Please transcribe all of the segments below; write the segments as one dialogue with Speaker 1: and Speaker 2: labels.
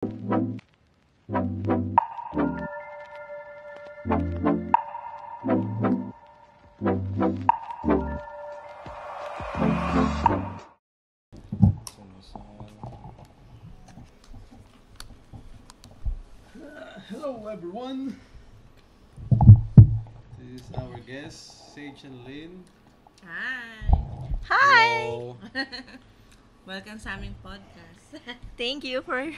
Speaker 1: Hello everyone! This is our guests, Sage and Lynn.
Speaker 2: Hi!
Speaker 3: Hi!
Speaker 4: Hello.
Speaker 2: Welcome sa aming podcast.
Speaker 3: Thank you for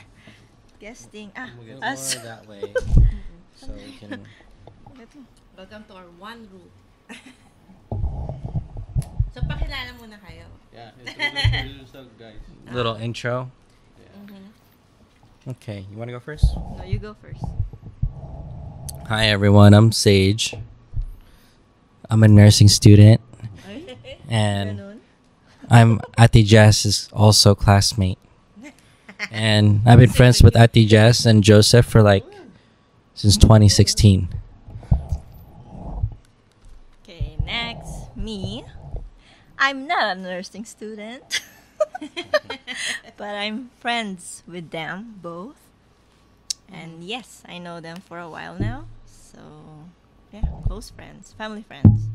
Speaker 3: guesting.
Speaker 4: More
Speaker 3: Us.
Speaker 4: that way, so we can.
Speaker 2: Welcome to our one room. So, pakilala muna kayo.
Speaker 1: Yeah, introduce yourself guys.
Speaker 4: Little intro.
Speaker 2: Mm-hmm.
Speaker 4: Okay, you want to go first?
Speaker 3: No, you go first.
Speaker 4: Hi everyone, I'm Sage. I'm a nursing student, and
Speaker 3: Ganun.
Speaker 4: I'm Ate Jazz's also classmate. And I've been friends with Ate Jazz and Joseph for since 2016.
Speaker 3: Okay, next, me. I'm not a nursing student, but I'm friends with them both. And yes, I know them for a while now. So, yeah, close friends, family friends.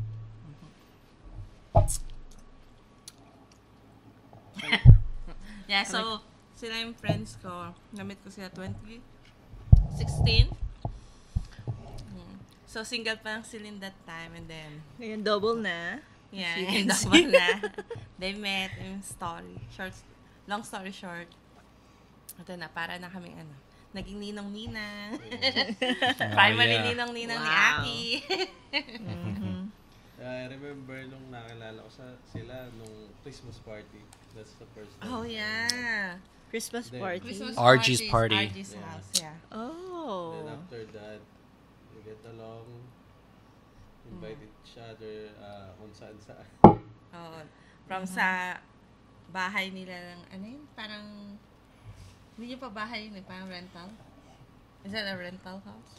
Speaker 2: Yeah, so, sila yung friends ko. Namit ko sila 2016. So, single pa lang sila in that time. And then,
Speaker 3: Ngayon, double na.
Speaker 2: yeah,
Speaker 3: As you
Speaker 2: and
Speaker 3: can
Speaker 2: double
Speaker 3: see.
Speaker 2: na. They met in story. Long story short. Ito na, para na kaming naging ninong-ninang. Primary
Speaker 4: yeah.
Speaker 2: ninong-ninang ni
Speaker 3: Wow.
Speaker 2: Aki.
Speaker 3: Mhm.
Speaker 1: I remember nung nakilala ko sila nung Christmas party. That's the first time.
Speaker 2: Oh, yeah.
Speaker 3: Christmas
Speaker 1: Then-
Speaker 3: party.
Speaker 2: Christmas
Speaker 4: RG's
Speaker 2: parties,
Speaker 4: party.
Speaker 2: RG's
Speaker 1: Yeah.
Speaker 2: house, yeah.
Speaker 3: Oh.
Speaker 1: Then after that, we get along, invite each other kung saan.
Speaker 2: Oo. From sa bahay nila ng, parang, hindi nyo pa bahay yun parang rental. Is that a rental house?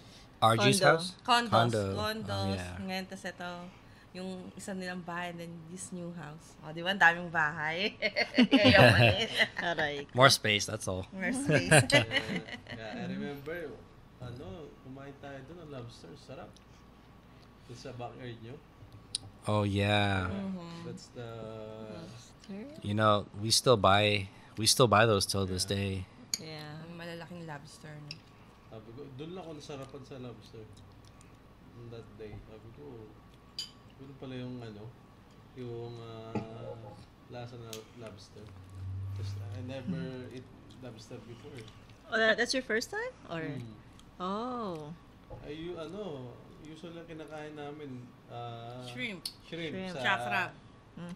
Speaker 4: RG's
Speaker 3: Condo.
Speaker 4: house?
Speaker 2: Condos.
Speaker 4: Oh, yeah.
Speaker 2: Ngayon, tas ito, yung isa nilang bahay, then this new house. O, di ba? Ang daming bahay. Yayamanin.
Speaker 3: Aray.
Speaker 4: More space, that's all.
Speaker 2: More space.
Speaker 1: Yeah, I remember, kumain tayo doon ng lobster. Sarap. Doon sa backyard nyo.
Speaker 4: Oh yeah.
Speaker 1: That's the...
Speaker 4: You know, we still buy those till this day.
Speaker 3: Yeah.
Speaker 2: Ang malalaking lobster. No?
Speaker 1: Sabi ko, doon lang ako nasarapan sa lobster. On that day. Sabi ko, yun pala yung yung lasa na lobster. Just, I never eat lobster before.
Speaker 3: Oh, that's your first time? Or?
Speaker 1: Mm.
Speaker 3: Oh.
Speaker 1: Ay, usually lang kinakain namin,
Speaker 2: Shrimp.
Speaker 1: Shrimp.
Speaker 3: Shrimp.
Speaker 1: Sa,
Speaker 2: Tsaka crab.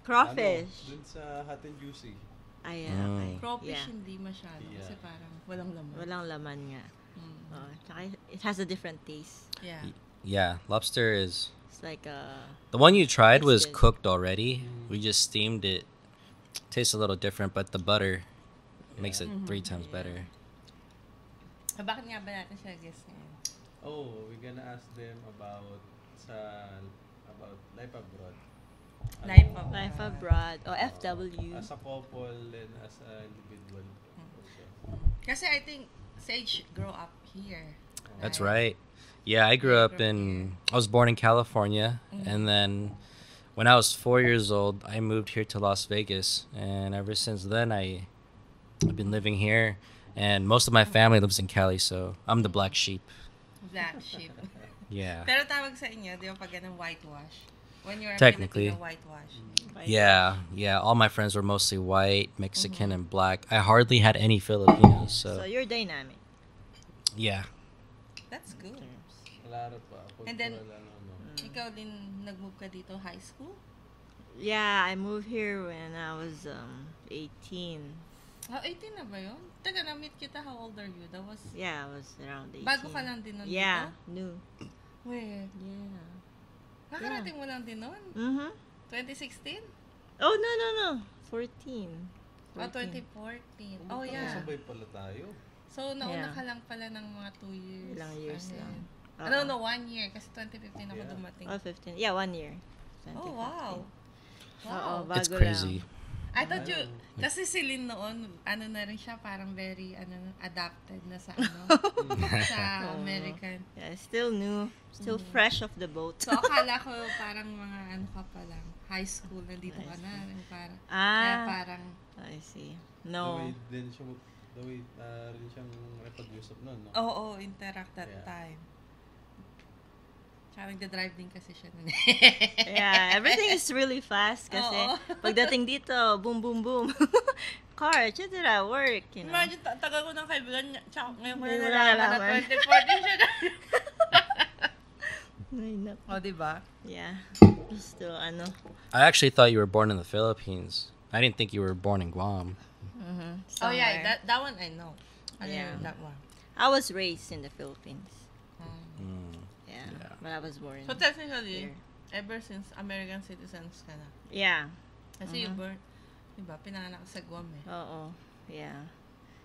Speaker 3: Crawfish.
Speaker 1: Dun sa Hot and Juicy.
Speaker 3: Ay,
Speaker 4: Mm.
Speaker 3: okay.
Speaker 2: Crawfish
Speaker 3: Yeah.
Speaker 2: hindi masyado. Kasi
Speaker 1: Yeah.
Speaker 2: parang walang laman.
Speaker 3: Walang laman nga.
Speaker 2: Mm.
Speaker 3: Oh, tsaka it has a different taste.
Speaker 2: Yeah.
Speaker 4: Yeah, lobster is
Speaker 3: It's like
Speaker 4: the one you tried
Speaker 3: It's
Speaker 4: was
Speaker 3: good.
Speaker 4: cooked already. We just steamed it. Tastes a little different, but the butter makes it 3 times better.
Speaker 2: Bakit nga ba natin siya guess ngayon?
Speaker 1: Oh, we're gonna ask them about life abroad.
Speaker 3: life abroad or FW.
Speaker 1: As a couple and as an individual. Also.
Speaker 2: Kasi I think Sage grew up here.
Speaker 4: That's right. Yeah, I grew up I was born in California, and then when I was 4 years old, I moved here to Las Vegas, and ever since then, I've been living here, and most of my family lives in Cali, so I'm the black sheep.
Speaker 2: Black sheep.
Speaker 4: Yeah.
Speaker 2: Pero tawag sa inyo, di ba pag ganang whitewash? When you're a
Speaker 4: Technically.
Speaker 2: Filipino, whitewash.
Speaker 4: Yeah. All my friends were mostly white, Mexican, and black. I hardly had any Filipinos,
Speaker 3: So
Speaker 4: so
Speaker 3: you're dynamic.
Speaker 4: yeah.
Speaker 2: That's good.
Speaker 1: Klaro pa.
Speaker 2: And then-
Speaker 1: Cultural,
Speaker 2: Ikaw din nag-move ka dito high school?
Speaker 3: Yeah, I moved here when I was 18.
Speaker 2: Oh, 18 na ba yun? Taga, na-meet kita. How old are you? That was...
Speaker 3: Yeah, I was around 18.
Speaker 2: Bago ka lang din nun
Speaker 3: Yeah,
Speaker 2: dito?
Speaker 3: new.
Speaker 2: Weird.
Speaker 3: Yeah.
Speaker 2: Nakarating mo lang din nun?
Speaker 3: Mhm.
Speaker 2: 2016?
Speaker 3: Oh, no. 14.
Speaker 2: Oh, 2014. Oh, yeah.
Speaker 1: Sabay pala tayo.
Speaker 2: So, nauna
Speaker 3: Yeah.
Speaker 2: ka lang pala ng mga 2 years.
Speaker 3: Ilang years
Speaker 2: Ahead.
Speaker 3: lang.
Speaker 2: No, 1 year. Kasi 2015 ako
Speaker 1: Yeah.
Speaker 2: dumating.
Speaker 3: Oh, 15. Yeah, 1 year.
Speaker 2: Oh, wow.
Speaker 3: Oo,
Speaker 2: Wow.
Speaker 3: bago
Speaker 4: It's crazy.
Speaker 3: lang.
Speaker 2: I thought you, kasi si Lynn noon, ano na rin siya, parang very, adapted na sa, sa American.
Speaker 3: Yeah, still new. Still fresh off the boat.
Speaker 2: So, akala ko parang mga ano ka pa lang, high school, nandito ka na. Yung parang, kaya parang,
Speaker 3: I see.
Speaker 1: The
Speaker 3: No.
Speaker 1: way din siya, the way rin siyang repag-usap nun, no?
Speaker 2: oo, interact that
Speaker 1: Yeah.
Speaker 2: time. Tsaka nagda-drive din kasi siya nun.
Speaker 3: Yeah, everything is really fast kasi
Speaker 2: Oo.
Speaker 3: pagdating dito, boom, boom, boom. Car, etc. Work, you know.
Speaker 2: Imagine, tagal ko ng kaibigan niya. Tsaka ngayon ko na
Speaker 3: Ngayon ko
Speaker 2: nalaman na
Speaker 3: nalaman.
Speaker 2: 2014 siya na.
Speaker 3: Ay, naku.
Speaker 2: O, diba?
Speaker 3: Yeah. Still, ano.
Speaker 4: I actually thought you were born in the Philippines. I didn't think you were born in Guam.
Speaker 2: Oh, yeah,
Speaker 3: somewhere.
Speaker 2: that one I know. I
Speaker 3: Yeah.
Speaker 2: know that one.
Speaker 3: I was raised in the Philippines.
Speaker 4: Mm.
Speaker 3: Yeah.
Speaker 4: Yeah.
Speaker 3: But I was born
Speaker 2: So, technically,
Speaker 3: here.
Speaker 2: ever since American citizens ka na.
Speaker 3: Yeah.
Speaker 2: Kasi you born, diba, pinanganak ka sa Guam eh.
Speaker 3: Oo. Yeah.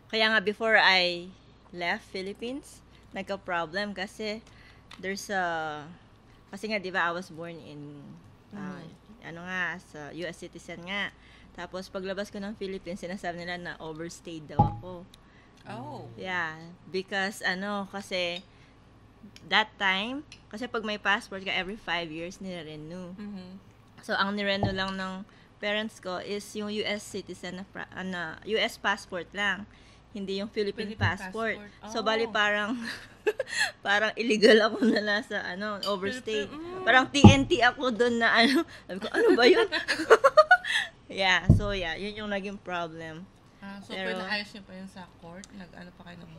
Speaker 3: Kaya nga before I left Philippines, nagka-problem kasi there's a kasi nga 'di ba I was born in ano nga sa US citizen nga. Tapos paglabas ko ng Philippines, sinasabi nila na overstayed daw ako.
Speaker 2: Oh.
Speaker 3: Yeah, because kasi that time, kasi pag may passport ka every 5 years nire-renew.
Speaker 2: Mm-hmm.
Speaker 3: So, ang nirenew lang ng parents ko is yung US citizen na US passport lang. Hindi yung Philippine passport.
Speaker 2: passport.
Speaker 3: So,
Speaker 2: Oh.
Speaker 3: bali parang parang illegal ako na nasa overstay.
Speaker 2: Philippine-
Speaker 3: Parang TNT ako doon na Sabi ko, ano ba yun? Yeah, so yun yung naging problem.
Speaker 2: So,
Speaker 3: Pero-
Speaker 2: pinaayos niyo pa yun sa court? Nag-ano pa kayo ng...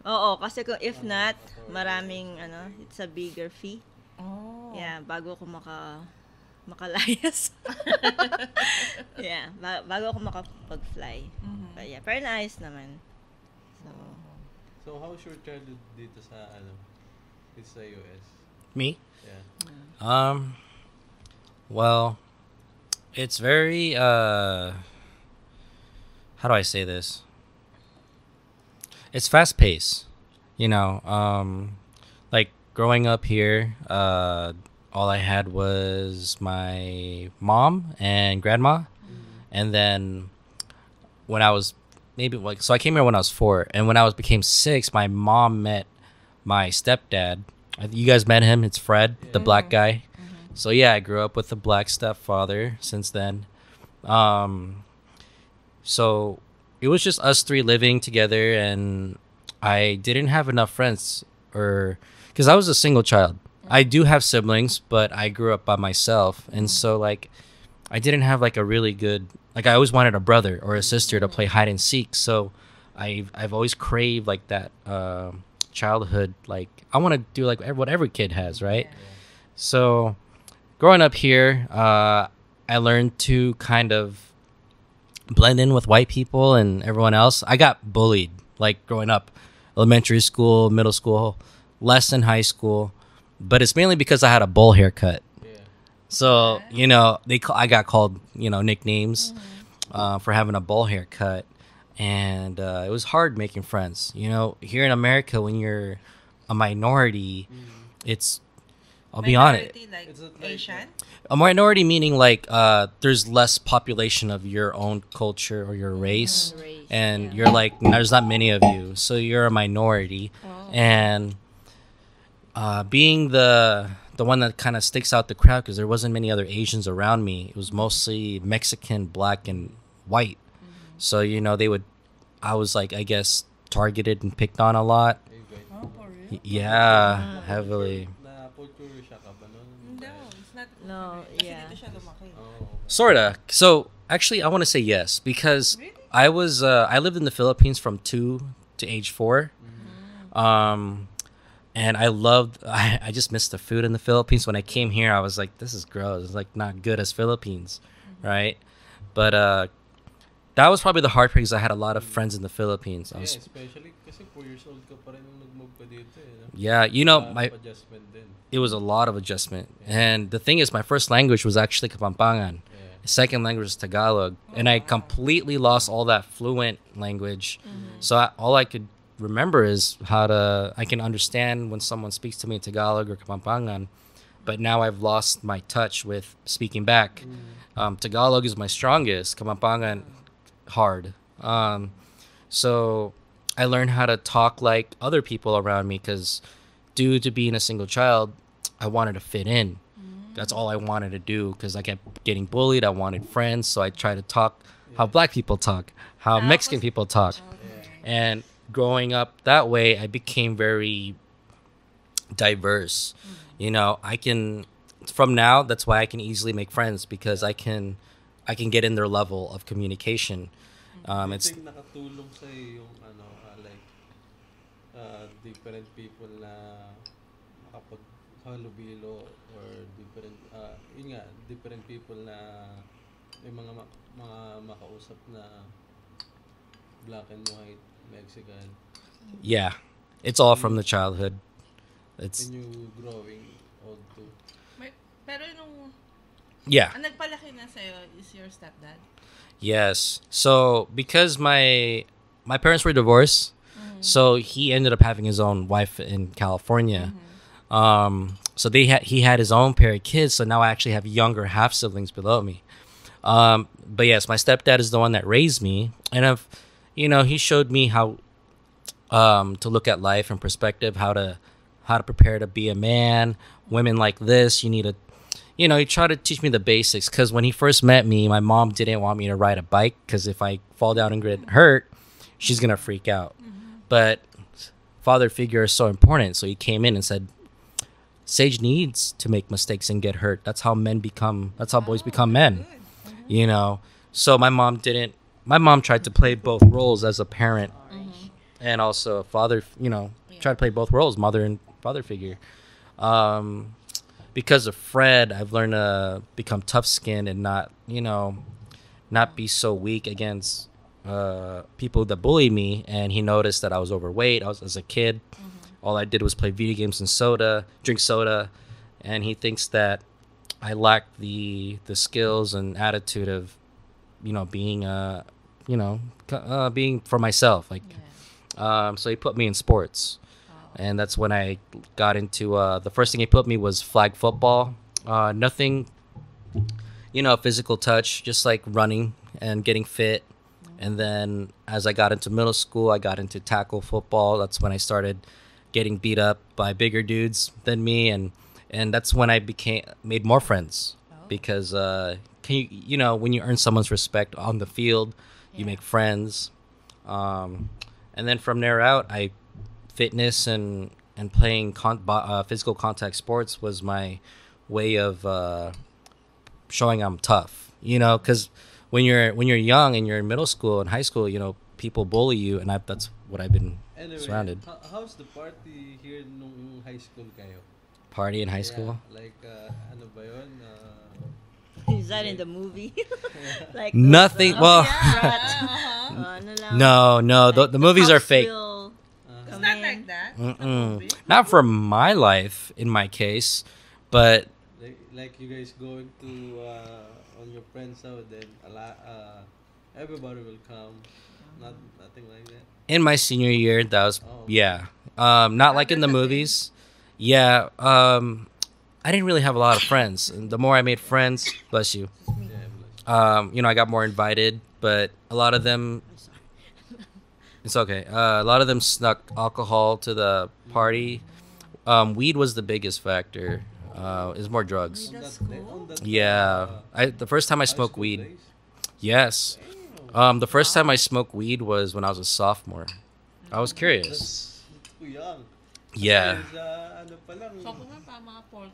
Speaker 3: Oo, kasi kung if not, maraming it's a bigger fee.
Speaker 2: Oh.
Speaker 3: Yeah, bago ako makalayas. Yeah, bago ako makapag-fly.
Speaker 2: Mhm.
Speaker 3: But yeah, pero naayos naman. So,
Speaker 1: So, how's your childhood dito sa, dito sa US?
Speaker 4: Me?
Speaker 1: Yeah.
Speaker 4: Well, it's very how do I say this? It's fast paced. Like growing up here, all I had was my mom and grandma, and then when I was so I came here when I was 4, and when I became 6, my mom met my stepdad. You guys met him? It's Fred, the black guy. So yeah, I grew up with a black stepfather since then. So it was just us 3 living together, and I didn't have enough friends, because I was a single child. I do have siblings, but I grew up by myself, and so like I didn't have like a really good, like I always wanted a brother or a sister to play hide and seek. So I've always craved like that childhood, like I want to do like what every kid has, right? So growing up here, I learned to kind of blend in with white people and everyone else. I got bullied like growing up, elementary school, middle school, less in high school, but it's mainly because I had a bowl haircut.
Speaker 1: Yeah.
Speaker 4: So I got called nicknames for having a bowl haircut, and it was hard making friends. Here in America, when you're a minority, it's I'll be honest.
Speaker 2: Minority, like
Speaker 1: It's not like
Speaker 2: Asian?
Speaker 4: A minority meaning like there's less population of your own culture or your race,
Speaker 3: race,
Speaker 4: and
Speaker 3: yeah.
Speaker 4: you're like there's not many of you, so you're a minority, and being the one that kind of sticks out the crowd because there wasn't many other Asians around me. It was mostly Mexican, black, and white. So I was like I guess targeted and picked on a lot.
Speaker 2: Oh, for real?
Speaker 4: Yeah, heavily.
Speaker 1: Na-culture shock ka ba nun?
Speaker 2: No, it's not.
Speaker 3: No,
Speaker 2: Kasi
Speaker 3: yeah.
Speaker 2: dito siya lumaki.
Speaker 1: Oh.
Speaker 4: Sorta. So actually, I want to say yes because
Speaker 2: Really?
Speaker 4: I lived in the Philippines from 2 to age 4, and I just missed the food in the Philippines. When I came here, I was like, this is gross. It's like not good as Philippines, right? But that was probably the hard part because I had a lot of friends in the Philippines. I
Speaker 1: Yeah,
Speaker 4: was,
Speaker 1: especially kasi 4 years old ka pa rin nung nag-move ka dito no?
Speaker 4: yeah,
Speaker 1: Lot of adjustment din.
Speaker 4: it was a lot of adjustment. And the thing is, my first language was actually Kapampangan.
Speaker 1: Yeah.
Speaker 4: Second language is Tagalog, and I completely lost all that fluent language. So all I could remember is I can understand when someone speaks to me in Tagalog or Kapampangan, but now I've lost my touch with speaking back. Tagalog is my strongest. Kamampangan, hard. So I learned how to talk like other people around me because due to being a single child, I wanted to fit in. That's all I wanted to do because I kept getting bullied. I wanted friends, so I tried to talk how black people talk, how Mexican people talk. And growing up that way, I became very diverse. You know, I can from now, that's why I can easily make friends because I can get in their level of communication. It's
Speaker 1: think nakatulong sa yung ano like different people na makapaghalubilo or different yun nga different people na may mga makausap na black and white Mexican
Speaker 4: yeah, it's all from the childhood. It's
Speaker 1: and you growing old too.
Speaker 2: Pero nung
Speaker 4: yeah.
Speaker 2: ang nagpalaki na sa'yo is your stepdad?
Speaker 4: Yes. So because my parents were divorced, so he ended up having his own wife in California. So he had his own pair of kids. So now I actually have younger half siblings below me. But yes, my stepdad is the one that raised me, and he showed me how to look at life in perspective, how to prepare to be a man. Women like this, you need to. He tried to teach me the basics because when he first met me, my mom didn't want me to ride a bike because if I fall down and get hurt, she's going to freak out. But father figure is so important. So he came in and said, Sage needs to make mistakes and get hurt. That's how boys become men. So my mom tried to play both roles as a parent and also a father, tried to play both roles, mother and father figure. Because of Fred, I've learned to become tough-skinned and not be so weak against people that bully me. And he noticed that I was overweight. As a kid. All I did was play video games and drink soda. And he thinks that I lack the skills and attitude of, being for myself. So he put me in sports. And that's when I got into the first thing he put me was flag football. Nothing, physical touch, just like running and getting fit. And then as I got into middle school, I got into tackle football. That's when I started getting beat up by bigger dudes than me, and that's when I made more friends because when you earn someone's respect on the field, you make friends. And then from there out, fitness and playing physical contact sports was my way of showing I'm tough. Because when you're young and you're in middle school and high school, people bully you, and that's what I've been surrounded.
Speaker 1: How's the party here nung high school kayo?
Speaker 4: Party in high school?
Speaker 1: Like ano ba yun?
Speaker 3: Is that in the movie? Like
Speaker 4: nothing. Well, no. The movies are fake.
Speaker 2: It's not like that.
Speaker 4: Not for my life, in my case, but
Speaker 1: like you guys going to on your friend's house, then everybody will come. Nothing like that.
Speaker 4: In my senior year, that was not like in the movies. Yeah, I didn't really have a lot of friends. And the more I made friends, bless you. I got more invited, but a lot of them. It's okay. A lot of them snuck alcohol to the party. Weed was the biggest factor. It was more drugs. Yeah. The first time I smoked weed. Yes. The first time I smoked weed was when I was a sophomore. I was curious.
Speaker 1: That's too young.
Speaker 4: Yeah.
Speaker 1: Ano pa lang.
Speaker 2: So, kung pa mga 40.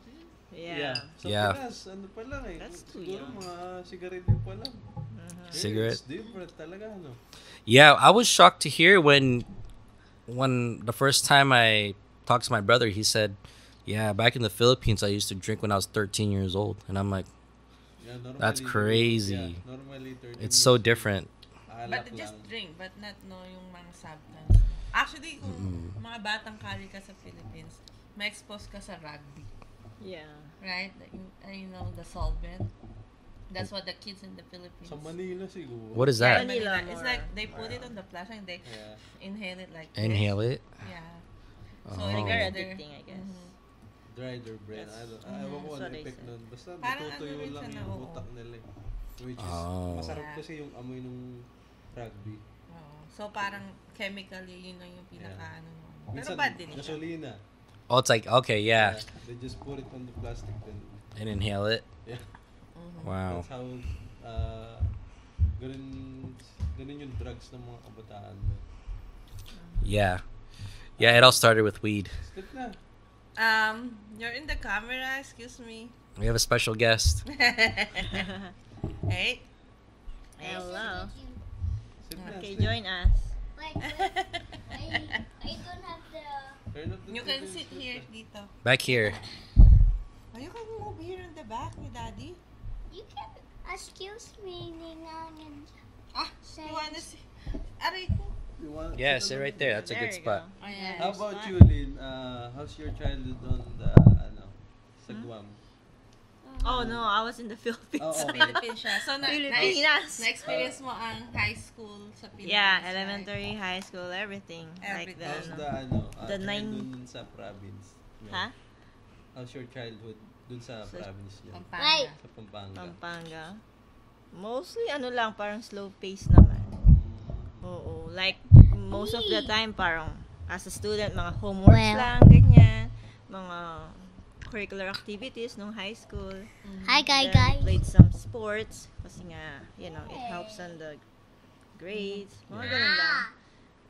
Speaker 3: Yeah.
Speaker 1: Sa
Speaker 4: Yeah.
Speaker 1: Pinas, ano pa lang eh.
Speaker 3: That's too
Speaker 1: Siguro
Speaker 3: young.
Speaker 1: mga sigarilyo pa lang.
Speaker 4: Cigarette?
Speaker 1: It's different talaga, no?
Speaker 4: Yeah, I was shocked to hear when the first time I talked to my brother, he said, "Yeah, back in the Philippines, I used to drink when I was 13 years old," and I'm like,
Speaker 1: Yeah, normally,
Speaker 4: "That's crazy.
Speaker 1: Yeah, normally 13
Speaker 4: It's so
Speaker 1: years,
Speaker 4: different."
Speaker 2: But
Speaker 1: alak
Speaker 2: just
Speaker 1: lang.
Speaker 2: drink, but not yung mga substance. Actually, kung mga batang kali ka sa Philippines, ma-expose ka sa rugby.
Speaker 3: Yeah.
Speaker 2: Right? The solvent. That's what the kids in the Philippines.
Speaker 1: Sa Manila siguro.
Speaker 4: What is
Speaker 2: Yeah,
Speaker 4: that?
Speaker 2: Manila.
Speaker 3: Manila
Speaker 2: It's
Speaker 3: more.
Speaker 2: like they put it on the plastic and they
Speaker 1: Yeah.
Speaker 2: inhale it like this.
Speaker 4: Inhale it.
Speaker 2: Yeah.
Speaker 4: Oh.
Speaker 2: So
Speaker 3: Trigger
Speaker 2: they're-
Speaker 3: addicting, I guess.
Speaker 1: dried or brain. I don't, ewan ko
Speaker 3: That's
Speaker 1: ano
Speaker 3: what they
Speaker 1: effect
Speaker 3: said.
Speaker 1: nun. Basta
Speaker 2: Parang
Speaker 1: natutuyo
Speaker 2: ano rin
Speaker 1: lang
Speaker 2: siya
Speaker 1: yung
Speaker 2: na, oo.
Speaker 1: utak nila eh. Which is,
Speaker 4: Oh.
Speaker 1: masarap
Speaker 2: Yeah.
Speaker 1: kasi yung amoy nung rugby.
Speaker 2: Oo. So, parang chemically, yun lang yung pinaka, ano. Pero
Speaker 1: Minsan,
Speaker 2: bad din siya.
Speaker 1: gasolina.
Speaker 4: Oh, it's like okay, yeah,
Speaker 1: They just put it on the plastic then.
Speaker 4: and inhale it.
Speaker 1: Yeah.
Speaker 4: Wow.
Speaker 1: That's how, ganun yung drugs ng mga kabataan.
Speaker 4: Yeah, yeah. It all started with weed.
Speaker 1: Step na.
Speaker 2: You're in the camera, excuse me.
Speaker 4: We have a special guest.
Speaker 2: Hey.
Speaker 3: Hello.
Speaker 1: Step na.
Speaker 3: Okay,
Speaker 1: step.
Speaker 3: join us.
Speaker 5: Wait, I don't have the.
Speaker 1: Turn up the
Speaker 2: You can
Speaker 1: TV,
Speaker 2: sit
Speaker 1: step
Speaker 2: here,
Speaker 1: na.
Speaker 2: dito.
Speaker 4: Back here.
Speaker 2: Oh, you can move here in the back with Daddy.
Speaker 5: You can excuse me, Ninang, and
Speaker 2: Ah,
Speaker 5: say.
Speaker 2: you wanna see? Aray ko.
Speaker 1: You want-
Speaker 4: Yeah,
Speaker 1: sit
Speaker 4: sit
Speaker 1: on
Speaker 4: right
Speaker 1: the-
Speaker 4: there. That's a
Speaker 3: There
Speaker 4: good
Speaker 3: you
Speaker 4: spot.
Speaker 3: go.
Speaker 2: Ayan.
Speaker 1: How
Speaker 3: There's
Speaker 1: about
Speaker 3: one.
Speaker 1: you, Lynn? How's your childhood on the, sa Guam?
Speaker 3: Oh no, I was in the Philippines.
Speaker 1: Oh,
Speaker 2: Sa
Speaker 1: okay.
Speaker 2: Philippines siya. So,
Speaker 3: Pilipinas.
Speaker 2: na-experience mo ang high school sa Pilipinas.
Speaker 3: Yeah,
Speaker 2: right?
Speaker 3: elementary, high school, everything. Like
Speaker 2: Everything.
Speaker 1: How's the,
Speaker 3: The
Speaker 1: childhood
Speaker 3: nine-
Speaker 1: dun sa province?
Speaker 3: Huh?
Speaker 1: How's your childhood dun sa
Speaker 3: Sa-
Speaker 1: province niyo?
Speaker 2: Pampanga.
Speaker 5: Right.
Speaker 1: Sa Pampanga.
Speaker 3: Pampanga. Mostly ano lang, parang slow pace naman. Oo, like most of the time parang as a student mga homeworks
Speaker 5: Well.
Speaker 3: lang ganyan, mga curricular activities nung high school.
Speaker 5: Hi,
Speaker 3: Then
Speaker 5: guys.
Speaker 3: played some sports kasi nga, you know, it helps on the grades. Mga ganun lang.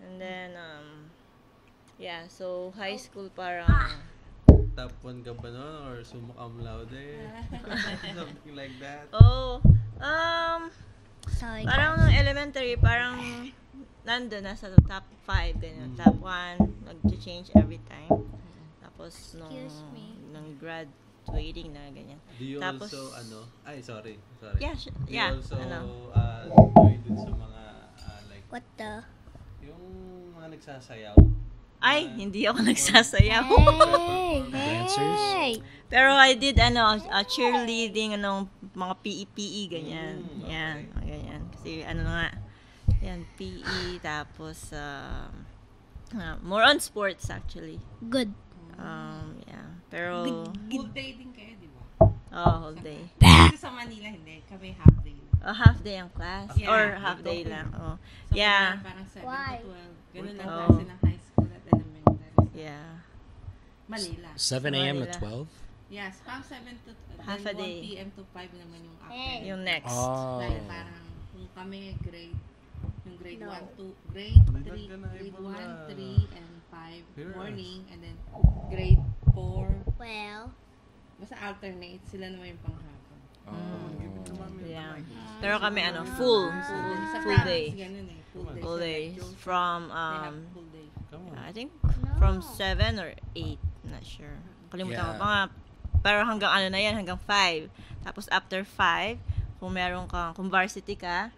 Speaker 3: And then yeah, so high school parang
Speaker 1: Top 1 ka ba nun? Or summa cum laude? Something like that?
Speaker 3: oh,
Speaker 5: Sorry,
Speaker 3: parang nung elementary, parang nandun, nasa top 5, ganyan. Top 1, nag-change every time. Tapos,
Speaker 5: Excuse me.
Speaker 3: nung graduating na, ganyan.
Speaker 1: Do you
Speaker 3: Tapos-
Speaker 1: also, sorry.
Speaker 3: Yeah,
Speaker 1: Do you
Speaker 3: yeah,
Speaker 1: also,
Speaker 3: ano.
Speaker 1: join dun sa mga, like,
Speaker 5: What the?
Speaker 1: yung mga nagsasayaw?
Speaker 3: Ay, hindi ako nagsasayaw.
Speaker 5: Hey,
Speaker 4: Dancers?
Speaker 5: hey.
Speaker 3: Pero I did, cheerleading, mga PE, ganyan.
Speaker 1: Mm,
Speaker 3: Yan,
Speaker 1: okay.
Speaker 3: ganyan. Kasi, nga, yan, PE, tapos, more on sports, actually.
Speaker 5: Good.
Speaker 3: Yeah. Pero,
Speaker 2: Full day din kayo, di ba?
Speaker 3: whole day.
Speaker 2: Kasi sa Manila, hindi. Kami half day.
Speaker 3: Half day ang class?
Speaker 2: Yeah.
Speaker 3: Or half day lang? Oh.
Speaker 2: So,
Speaker 3: Yeah.
Speaker 2: Parang 7
Speaker 5: Why?
Speaker 2: to 12. Ganun lang
Speaker 3: Oh.
Speaker 2: klase ng high school at elementary.
Speaker 3: Yeah.
Speaker 2: Manila.
Speaker 4: 7 a.m. to
Speaker 3: Manila.
Speaker 4: 12.
Speaker 2: Yes, parang 7 to
Speaker 3: Half a
Speaker 2: then 1
Speaker 3: day.
Speaker 2: p.m. to 5 naman yung after.
Speaker 5: Hey.
Speaker 3: Yung next.
Speaker 4: Oh.
Speaker 2: Dahil parang kung kami grade yung grade
Speaker 5: No.
Speaker 2: 1 to grade
Speaker 1: May
Speaker 2: 3,
Speaker 1: nagkana
Speaker 2: grade
Speaker 1: ibang
Speaker 2: 1,
Speaker 1: na-
Speaker 2: 3 and 5
Speaker 1: Here.
Speaker 2: morning and then grade 4
Speaker 5: Well,
Speaker 2: basta alternate sila naman yung panghapon.
Speaker 3: Yeah. Pero kami, full
Speaker 2: Sa
Speaker 3: full
Speaker 2: province,
Speaker 3: day.
Speaker 2: ganun eh. Full day.
Speaker 3: Full
Speaker 2: Sa
Speaker 3: day.
Speaker 2: Metro,
Speaker 3: From,
Speaker 2: they have full day.
Speaker 1: Come on.
Speaker 3: I think, from 7 or 8. Not sure. Kalimutan ko
Speaker 4: Yeah.
Speaker 3: pa nga. Pero hanggang hanggang 5. Tapos after 5, kung meron kang, kung varsity ka,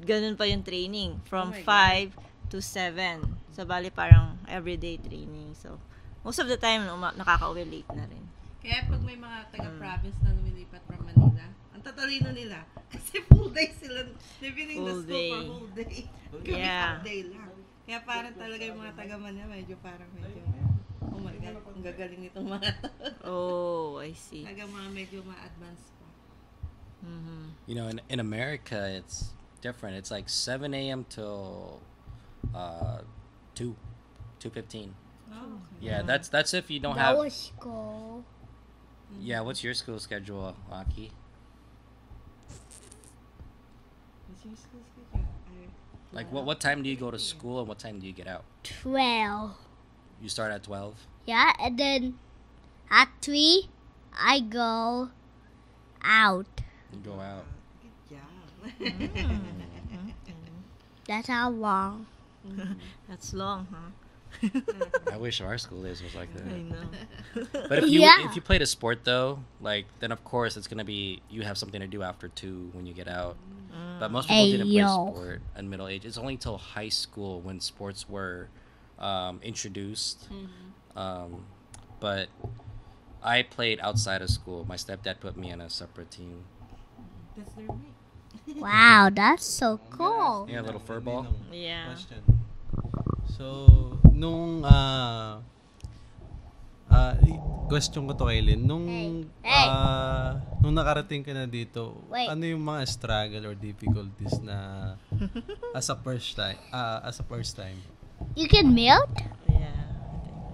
Speaker 3: ganun pa yung training. From
Speaker 2: Oh my
Speaker 3: 5 to 7. So, bali parang everyday training. So, most of the time, nakaka-uwi late na rin.
Speaker 2: Kaya pag may mga taga-province na lumilipat from Manila, ang tatalino nila. Kasi full day sila living in the
Speaker 3: Full
Speaker 2: school
Speaker 3: day.
Speaker 2: for whole day. Kami
Speaker 3: Yeah.
Speaker 2: half day lang. Kaya parang talaga yung mga taga-Manila, medyo, oh my God, ang gagaling nitong mga to.
Speaker 3: Oh, I see.
Speaker 2: Talaga mga medyo ma-advance pa.
Speaker 3: Mhm.
Speaker 4: You know, in America, it's different. It's like 7 a.m. till 2:15.
Speaker 2: Oh,
Speaker 4: Yeah, that's if you don't
Speaker 5: that
Speaker 4: have.
Speaker 5: was cool.
Speaker 4: Yeah, what's your school schedule, Aki?
Speaker 2: What's your school schedule?
Speaker 4: Like, what time do you go to school and what time do you get out?
Speaker 5: 12.
Speaker 4: You start at 12.
Speaker 5: Yeah, and then at 3, I go out.
Speaker 4: You go out.
Speaker 2: Good job.
Speaker 5: That's how long.
Speaker 3: That's long, huh?
Speaker 4: I wish our school days was like
Speaker 3: I
Speaker 4: that.
Speaker 3: know.
Speaker 4: But if you
Speaker 5: Yeah.
Speaker 4: if you played a sport though, like then of course it's gonna be you have something to do after 2 when you get out. But most people didn't play
Speaker 5: Ayo.
Speaker 4: sport in middle age. It's only till high school when sports were introduced. But I played outside of school. My stepdad put me on a separate team.
Speaker 2: That's their way.
Speaker 5: Wow, that's so cool.
Speaker 4: Yeah, little fur ball.
Speaker 3: Yeah.
Speaker 1: Question. So, nung question ko to kay Lynn. Nung,
Speaker 5: Hey.
Speaker 1: nung nakarating ka na dito,
Speaker 5: Wait.
Speaker 1: ano yung mga struggle or difficulties na as a first time?
Speaker 5: You can melt?
Speaker 3: Yeah.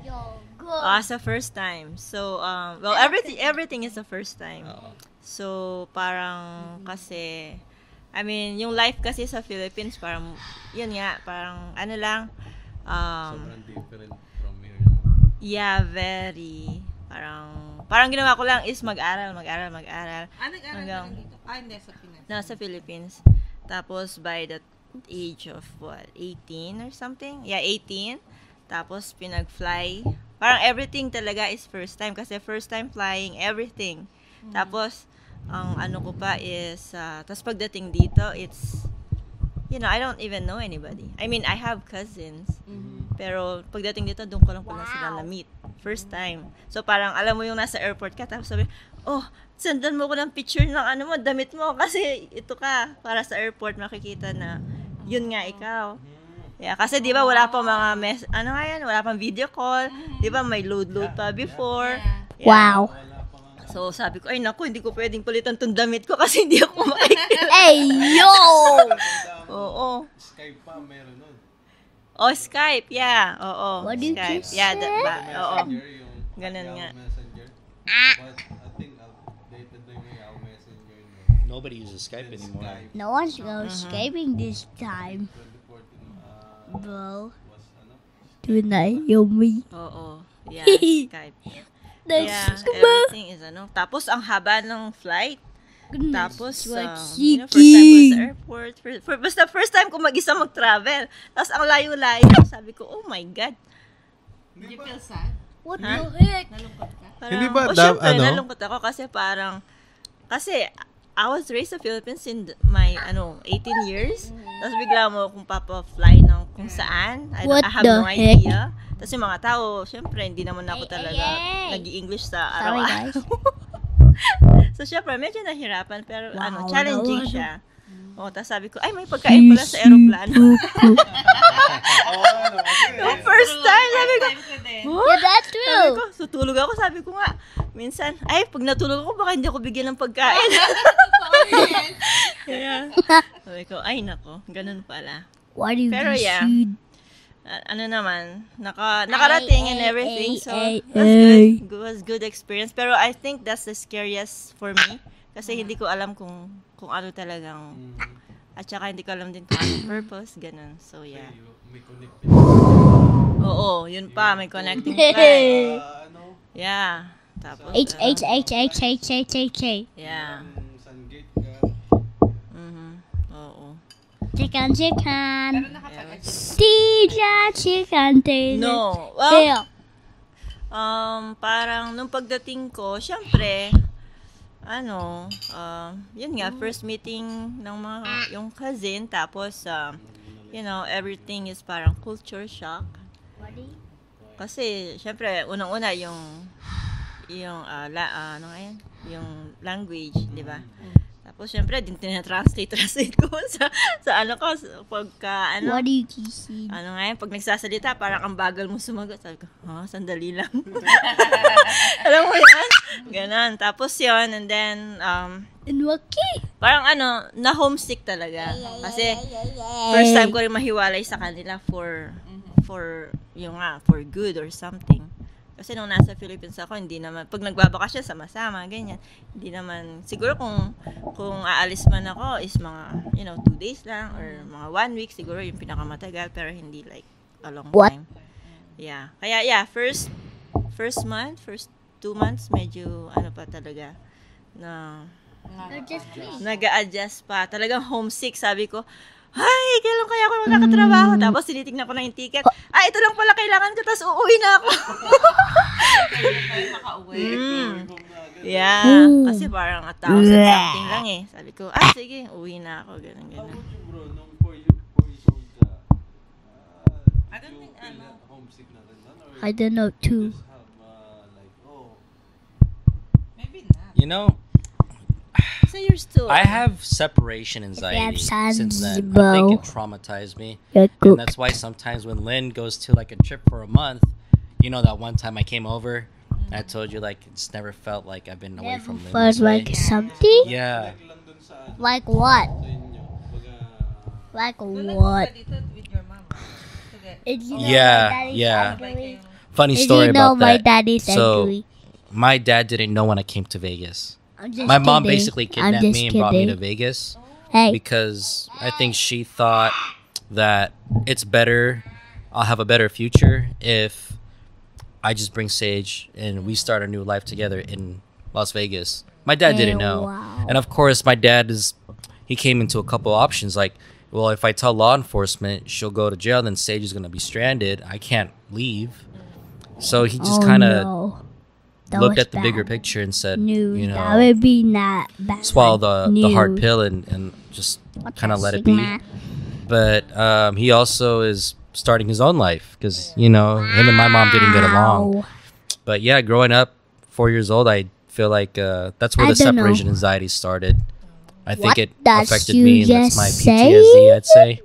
Speaker 5: Yo, good.
Speaker 3: As a first time. So, well, everything is a first time.
Speaker 1: Oo.
Speaker 3: So, parang kasi, I mean, yung life kasi sa Philippines, parang, yun nga, parang, ano lang,
Speaker 1: Sobrang different from here. No?
Speaker 3: yeah, very, parang ginawa ko lang is mag-aral.
Speaker 2: Ah, nag-aral
Speaker 3: Hanggang-
Speaker 2: ka lang dito? Ah, hindi, sa Pinas.
Speaker 3: Nasa Philippines. Tapos, by the age of, 18 or something? Yeah, 18. Tapos, pinag-fly. Parang everything talaga is first time. Kasi first time flying, everything. Tapos, ang ano ko pa is, tapos pagdating dito, it's, I don't even know anybody. I mean, I have cousins. Pero pagdating dito, doon ko lang pala sila na-meet. First time. So, parang alam mo yung nasa airport ka, tapos sabi, oh, sendan mo ko ng picture ng ano mo, damit mo, kasi ito ka, para sa airport makikita na, yun nga ikaw. Yeah, kasi di ba wala pa mga wala pang video call. Di ba may load pa before. Yeah.
Speaker 5: Wow.
Speaker 1: Wala pa nga.
Speaker 3: So, sabi ko, ay naku, hindi ko pwedeng palitan tong damit ko kasi hindi ako makikita.
Speaker 5: Hey, yo!
Speaker 3: Oo.
Speaker 1: Skype pa, meron nun.
Speaker 3: Oh, Skype, yeah. Oo.
Speaker 5: What did
Speaker 3: Skype.
Speaker 5: you
Speaker 3: Yeah,
Speaker 5: say?
Speaker 3: oo.
Speaker 1: Messenger, yung
Speaker 3: Ganun
Speaker 1: Yahoo
Speaker 3: nga.
Speaker 1: Messenger. But I think outdated na yung Yahoo Messenger. No?
Speaker 4: Nobody uses Skype
Speaker 1: Then
Speaker 4: anymore.
Speaker 1: Skype,
Speaker 5: No one's going escaping this time,
Speaker 1: 2014
Speaker 5: bro.
Speaker 1: was ano?
Speaker 5: Tonight, you'll meet.
Speaker 3: Oo. Yeah, Skype. Yeah,
Speaker 5: That's
Speaker 3: everything is Tapos, ang haba ng flight. Tapos,
Speaker 5: what's
Speaker 3: first time ko sa airport. Basta first time ko mag-isa mag-travel. Tapos, ang layo-layo. Sabi ko, oh my God.
Speaker 2: Did you feel sad?
Speaker 5: What
Speaker 3: Huh?
Speaker 5: the heck?
Speaker 2: Nalungkot ka?
Speaker 3: Parang,
Speaker 1: Hindi ba
Speaker 3: syempre,
Speaker 1: ano?
Speaker 3: nalungkot ako kasi I was raised sa Philippines in my 18 years. Tapos bigla mo akong papa-fly ng kung saan.
Speaker 5: What
Speaker 3: I have
Speaker 5: the
Speaker 3: no
Speaker 5: heck?
Speaker 3: idea. Tapos yung mga tao, syempre, hindi naman ako talaga nag-i-English sa
Speaker 5: Sorry,
Speaker 3: araw-araw.
Speaker 5: guys.
Speaker 3: So, syempre, medyo nahirapan, pero
Speaker 5: Wow,
Speaker 3: challenging
Speaker 5: wow.
Speaker 3: siya. O, tapos sabi ko, ay, may pagkain pala sa aeroplano. Yung first time, sabi ko,
Speaker 2: Time ko din.
Speaker 3: huh?
Speaker 5: Yeah, that's
Speaker 3: Sabi
Speaker 5: true.
Speaker 3: ko, so tulog ako, sabi ko nga, minsan, ay, pag natulog ako, baka hindi ako bigyan ng pagkain. Kaya, sabi ko, ay, nako, ganun pala.
Speaker 5: What do you
Speaker 3: Pero yeah,
Speaker 5: see?
Speaker 3: ano naman, nakarating and everything, so
Speaker 5: ay,
Speaker 3: it was good experience. Pero I think that's the scariest for me, kasi hindi ko alam kung ano talagang, at saka hindi ko alam din kung anong purpose, ganun. So yeah.
Speaker 1: May connected.
Speaker 3: Oo, yun pa, may connecting flight.
Speaker 1: Ano?
Speaker 3: Yeah. Tapos,
Speaker 5: H H H H H H H H.
Speaker 3: yeah.
Speaker 1: Sungate ka.
Speaker 3: Oo.
Speaker 5: Chicken, chicken.
Speaker 2: Pero nakapag-adjust.
Speaker 5: Chicken, chicken.
Speaker 3: No. Well,
Speaker 5: Yeah.
Speaker 3: parang nung pagdating ko, syempre, yun nga, first meeting ng yung cousin, tapos, everything is parang culture shock. Kasi, syempre, unang-una yung language, di ba? Tapos, syempre, din translate ko sa pagka,
Speaker 5: What do you see?
Speaker 3: pag nagsasalita, parang ang bagal mo sumagot. Sabi ko, sandali lang. Alam mo yan? Ganon. Tapos yun, and then,
Speaker 5: Inwaki.
Speaker 3: parang na homesick talaga. Kasi, first time ko rin mahiwalay sa kanila for good or something. Kasi nung nasa Philippines ako, hindi naman, pag nagbabakasyon, sama-sama, ganyan. Hindi naman, siguro kung aalis man ako, is mga, 2 days lang, or mga 1 week, siguro yung pinakamatagal, pero hindi like a long
Speaker 5: What?
Speaker 3: time. Yeah. Kaya, yeah, first 2 months, medyo, pa talaga, na, nag-a-adjust pa. Talagang homesick, sabi ko, ay, kailan kaya ako makakatrabaho? Tapos tinitignan ko na yung ticket. Ito lang pala kailangan ko, tapos uuwi na ako.
Speaker 2: Tayo makauwi.
Speaker 3: Yeah, kasi parang 1,000 something lang eh. Sabi ko, sige, uwi na ako, ganun.
Speaker 1: How about you, bro? Nung 4 years old ka,
Speaker 2: I don't think,
Speaker 1: homesick na rin nun? Or
Speaker 5: I don't know too.
Speaker 1: just have,
Speaker 2: maybe not.
Speaker 4: You know,
Speaker 3: So you're still,
Speaker 4: I have separation
Speaker 5: have
Speaker 4: anxiety
Speaker 5: sons,
Speaker 4: since then. I
Speaker 5: bro.
Speaker 4: think it traumatized me.
Speaker 5: You're
Speaker 4: And
Speaker 5: cook.
Speaker 4: that's why sometimes when Lynn goes to like a trip for a month, that one time I came over, I told you like it's never felt like I've been away
Speaker 5: Never
Speaker 4: from Lynn
Speaker 5: felt
Speaker 4: this way.
Speaker 5: like something?
Speaker 4: Yeah.
Speaker 1: Like lang dun sa ano,
Speaker 5: Like what?
Speaker 1: sa inyo. Baga,
Speaker 5: Like
Speaker 2: Doon
Speaker 5: what?
Speaker 2: ka dito with your mom. Together.
Speaker 5: If you know
Speaker 4: Yeah,
Speaker 5: my daddy's
Speaker 4: yeah.
Speaker 5: ugly.
Speaker 4: Funny
Speaker 5: If
Speaker 4: story
Speaker 5: you know
Speaker 4: about
Speaker 5: my
Speaker 4: that.
Speaker 5: daddy's
Speaker 4: So
Speaker 5: ugly.
Speaker 4: my dad didn't know when I came to Vegas.
Speaker 5: I'm just
Speaker 4: My mom
Speaker 5: kidding.
Speaker 4: basically
Speaker 5: I'm
Speaker 4: kidnapped
Speaker 5: just
Speaker 4: me and brought me to
Speaker 5: kidding.
Speaker 4: Vegas
Speaker 5: Hey,
Speaker 4: because I think she thought that it's better, I'll have a better future if I just bring Sage and we start a new life together in Las Vegas. My dad didn't know.
Speaker 5: wow.
Speaker 4: And of course, my dad he came into a couple options like, well, if I tell law enforcement she'll go to jail, then Sage is going to be stranded. I can't leave. So he just kind of
Speaker 5: no. That
Speaker 4: looked
Speaker 5: was
Speaker 4: at the bigger
Speaker 5: bad
Speaker 4: picture and said,
Speaker 5: news.
Speaker 4: you
Speaker 5: That
Speaker 4: know,
Speaker 5: would be not bad.
Speaker 4: swallow the hard
Speaker 5: news.
Speaker 4: pill and just
Speaker 5: What
Speaker 4: kind of
Speaker 5: the
Speaker 4: let it be.
Speaker 5: Sigma?
Speaker 4: But he also is starting his own life because, you know, him and my mom didn't get along.
Speaker 5: Wow.
Speaker 4: But yeah, growing up 4 years old, I feel like that's where
Speaker 5: I
Speaker 4: the
Speaker 5: don't know.
Speaker 4: separation anxiety started. I think
Speaker 5: What
Speaker 4: it
Speaker 5: does
Speaker 4: affected
Speaker 5: you
Speaker 4: me, and that's my
Speaker 5: just say?
Speaker 4: PTSD, I'd say.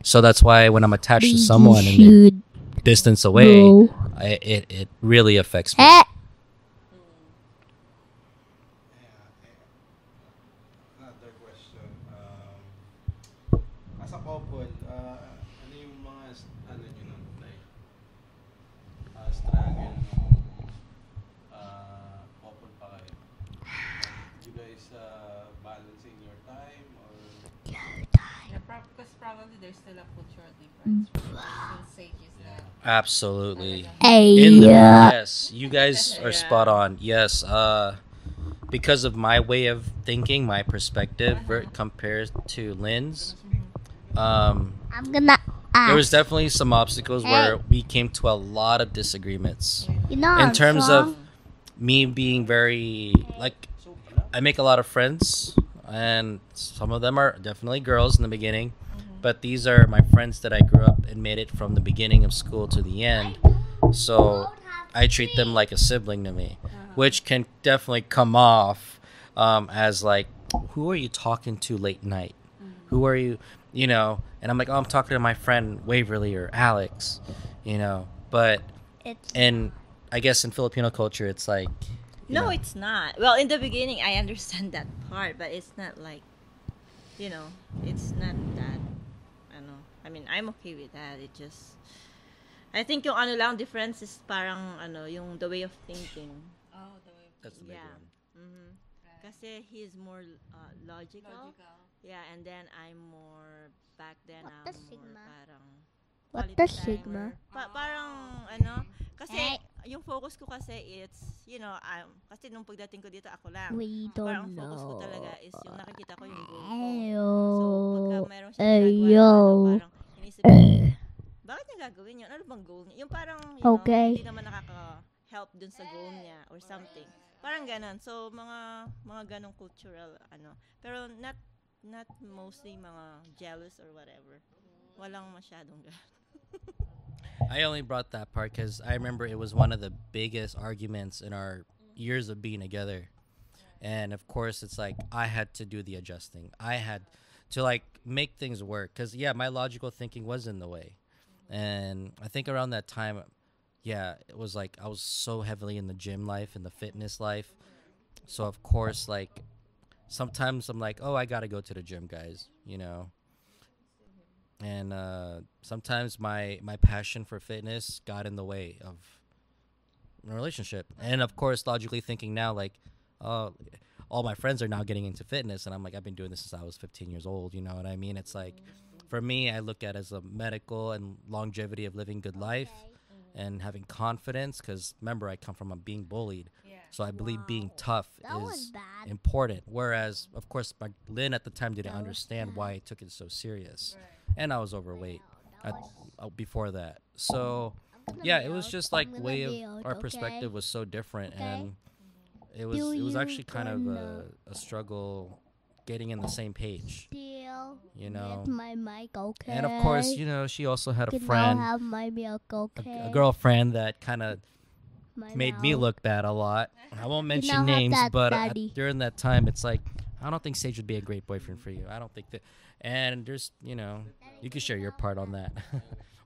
Speaker 4: So that's why when I'm attached to someone and they're
Speaker 5: should
Speaker 4: distance away,
Speaker 5: go.
Speaker 4: it really affects me.
Speaker 5: Eh,
Speaker 1: another question. As a couple, ano yung mga, ano nyo nun, like, struggle nung couple pa kayo? You guys balancing your time or
Speaker 2: Yeah, because probably there's still a cultural difference. Right? Still Sage is not.
Speaker 4: Absolutely.
Speaker 5: Hey,
Speaker 4: In the
Speaker 5: yeah.
Speaker 4: yes, you guys are
Speaker 2: Yeah.
Speaker 4: spot on. Yes, because of my way of thinking, my perspective compared to Lynn's,
Speaker 5: I'm gonna ask.
Speaker 4: there was definitely some obstacles
Speaker 5: Hey.
Speaker 4: where we came to a lot of disagreements.
Speaker 5: You know
Speaker 4: In
Speaker 5: I'm
Speaker 4: terms
Speaker 5: from?
Speaker 4: of me being very like, I make a lot of friends, and some of them are definitely girls in the beginning, but these are my friends that I grew up and made it from the beginning of school to the end. So I treat them like a sibling to me, which can definitely come off as like, who are you talking to late night? Who are you, you know? And I'm like, oh, I'm talking to my friend Waverly or Alex, you know. But
Speaker 5: It's
Speaker 4: and I guess in Filipino culture, it's like, you
Speaker 3: No,
Speaker 4: know,
Speaker 3: it's not. Well, in the beginning, I understand that part, but it's not like, you know, it's not that. I mean, I'm okay with that. It just, I think yung ano lang difference is parang ano, yung the way of thinking.
Speaker 2: Oh, the way
Speaker 4: that's the big
Speaker 3: Yeah.
Speaker 4: one.
Speaker 3: Mm-hmm. Kasi he's more logical.
Speaker 2: logical.
Speaker 3: Yeah, and then I'm more back then.
Speaker 5: What
Speaker 3: I'm
Speaker 5: the
Speaker 3: more
Speaker 5: Sigma?
Speaker 3: parang
Speaker 5: What
Speaker 3: quality
Speaker 5: the
Speaker 3: time
Speaker 5: Sigma?
Speaker 3: or parang ano, kasi
Speaker 5: Eh.
Speaker 3: yung focus ko kasi it's, you know, kasi nung pagdating ko dito ako lang.
Speaker 5: we
Speaker 3: Parang
Speaker 5: don't
Speaker 3: ang focus ko
Speaker 5: know.
Speaker 3: talaga is yung nakikita ko yung goal ko.
Speaker 5: Ayo.
Speaker 3: So, pagka mayroon siya
Speaker 5: Ayo.
Speaker 3: ginagawa na ano, parang inisip ko, bakit niya gagawin yun? Ano bang goal niya? Yung parang, you know,
Speaker 5: Okay.
Speaker 3: hindi naman nakaka-help dun sa goal niya or something. Parang ganon. So, mga ganong cultural, ano. Pero not mostly mga jealous or whatever. Walang masyadong ganon.
Speaker 4: I only brought that part because I remember it was one of the biggest arguments in our years of being together. And of course, it's like I had to do the adjusting. I had to like make things work because, yeah, my logical thinking was in the way. And I think around that time, yeah, it was like I was so heavily in the gym life and the fitness life. So, of course, like sometimes I'm like, oh, I got to go to the gym, guys, you know. And sometimes my passion for fitness got in the way of a relationship. And of course, logically thinking now, like, oh, all my friends are now getting into fitness, and I'm like, I've been doing this since I was 15 years old. You know what I mean? It's like, for me, I look at it as a medical and longevity of living good life and having confidence. Because remember, I come from a being bullied,
Speaker 2: Yeah.
Speaker 4: so I believe being tough
Speaker 5: That was
Speaker 4: is
Speaker 5: bad.
Speaker 4: important. Whereas, of course, Lynn at the time didn't
Speaker 5: That was
Speaker 4: understand
Speaker 5: bad.
Speaker 4: why I took it so serious,
Speaker 2: Right.
Speaker 4: and I was overweight
Speaker 5: That
Speaker 4: at,
Speaker 5: was-
Speaker 4: before that. So
Speaker 5: I'm gonna
Speaker 4: yeah,
Speaker 5: be
Speaker 4: it was
Speaker 5: out.
Speaker 4: just
Speaker 5: I'm
Speaker 4: like
Speaker 5: gonna
Speaker 4: way
Speaker 5: be
Speaker 4: of
Speaker 5: out,
Speaker 4: our
Speaker 5: okay?
Speaker 4: perspective was so different,
Speaker 5: Okay.
Speaker 4: and it
Speaker 5: Do
Speaker 4: was
Speaker 5: you
Speaker 4: actually kind of
Speaker 5: gonna
Speaker 4: a struggle getting in the same page,
Speaker 5: Still
Speaker 4: you know.
Speaker 5: get my mic, okay?
Speaker 4: And of course, you know, she also had a
Speaker 5: Can now
Speaker 4: friend,
Speaker 5: have my milk, okay?
Speaker 4: a girlfriend that kind of
Speaker 5: My
Speaker 4: made me
Speaker 5: mouth.
Speaker 4: look bad a lot. I won't
Speaker 5: now
Speaker 4: mention
Speaker 5: have
Speaker 4: names,
Speaker 5: that,
Speaker 4: but
Speaker 5: Daddy.
Speaker 4: during that time, it's like, I don't think Sage would be a great boyfriend for you. I don't think that. And there's, you know, you can share your part on that.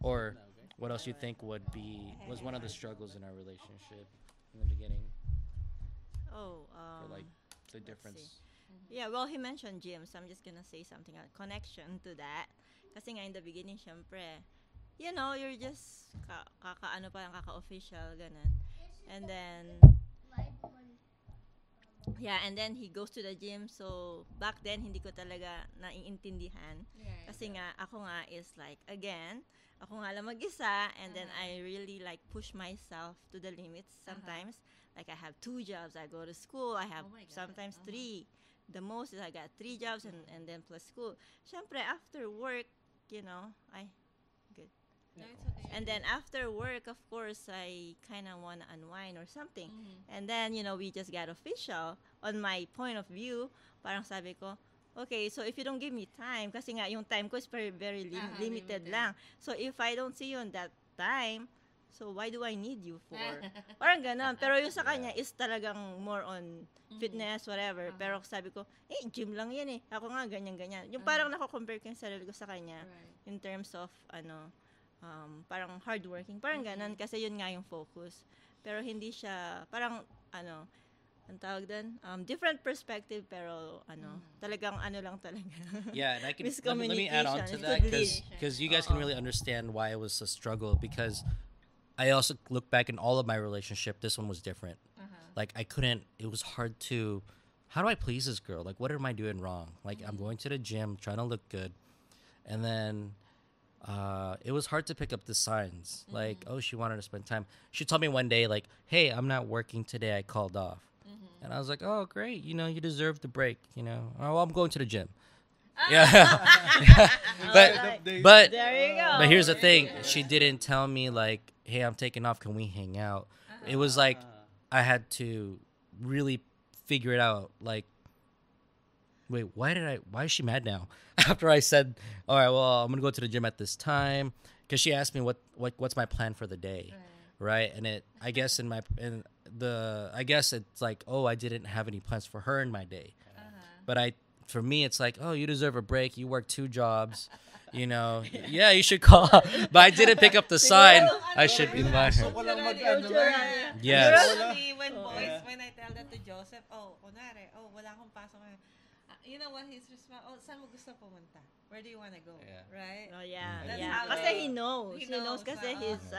Speaker 4: Or what else you think was one of the struggles in our relationship. in the beginning
Speaker 3: Oh,
Speaker 4: for like the
Speaker 3: let's
Speaker 4: difference?
Speaker 3: see. Yeah, well, he mentioned gym, so I'm just gonna say something connection to that. Kasi nga in the beginning, syempre, you know, you're just kaka-ano pa lang, kaka-official, ganun. And then, yeah, and then he goes to the gym. So, back then, hindi ko talaga naiintindihan.
Speaker 2: Right.
Speaker 3: Kasi nga, ako nga is like, again, ako nga lang mag-isa, and then I really like push myself to the limits sometimes. Like, I have 2 jobs, I go to school, I have
Speaker 2: Oh my God.
Speaker 3: sometimes 3. The most is I got 3 jobs and then plus school. Syempre, after work, you know, good.
Speaker 2: No, it's okay.
Speaker 3: And then after work, of course, I kind of want to unwind or something. And then, you know, we just got official. On my point of view, parang sabi ko, okay, so if you don't give me time, kasi nga yung time ko is very, very limited
Speaker 2: limited.
Speaker 3: lang. So if I don't see you on that time, so why do I need you for? Parang ganun. Pero yung sa kanya is talagang more on fitness, whatever. Pero sabi ko, gym lang yan eh. Ako nga, ganyan-ganyan. Yung parang nako-compare ko yung sarili ko sa kanya
Speaker 2: Right.
Speaker 3: in terms of, parang hardworking. Parang ganun, kasi yun nga yung focus. Pero hindi siya, parang, ang tawag doon, different perspective, pero, talagang lang talaga.
Speaker 4: Yeah, and I can let me add on to
Speaker 3: Miscommunication.
Speaker 4: that
Speaker 3: It could lead.
Speaker 4: because you guys can really understand why it was a struggle, because I also look back in all of my relationship, this one was different. Like it was hard to, how do I please this girl? Like, what am I doing wrong? Like, I'm going to the gym, trying to look good. And then it was hard to pick up the signs. Like, oh, she wanted to spend time. She told me one day, like, hey, I'm not working today, I called off. And I was like, oh, great, you know, you deserve the break, you know. Oh, well, I'm going to the gym. Yeah. but
Speaker 3: There you go.
Speaker 4: but here's the thing, she didn't tell me like, hey, I'm taking off, can we hang out? It was like I had to really figure it out, like, wait, why is she mad now? After I said, all right, well, I'm gonna go to the gym at this time, because she asked me what's my plan for the day, right? And I guess I guess it's like, oh, I didn't have any plans for her in my day, but for me, it's like, oh, you deserve a break. You work 2 jobs, you know. Yeah, you should call. But I didn't pick up the sign. I should invite her.
Speaker 1: Walang
Speaker 4: Yes.
Speaker 2: Usually, when I tell that to Joseph, kunwari, wala akong pasok ngayon. You know what his response? Oh, saan mo gusto pumunta? Where do you want to go?
Speaker 1: Yeah.
Speaker 2: Right?
Speaker 3: Oh, yeah.
Speaker 2: That's
Speaker 3: Yeah.
Speaker 2: how
Speaker 3: Kasi
Speaker 2: they-
Speaker 3: he knows.
Speaker 2: he
Speaker 3: He knows
Speaker 2: knows,
Speaker 3: kasi he's, raised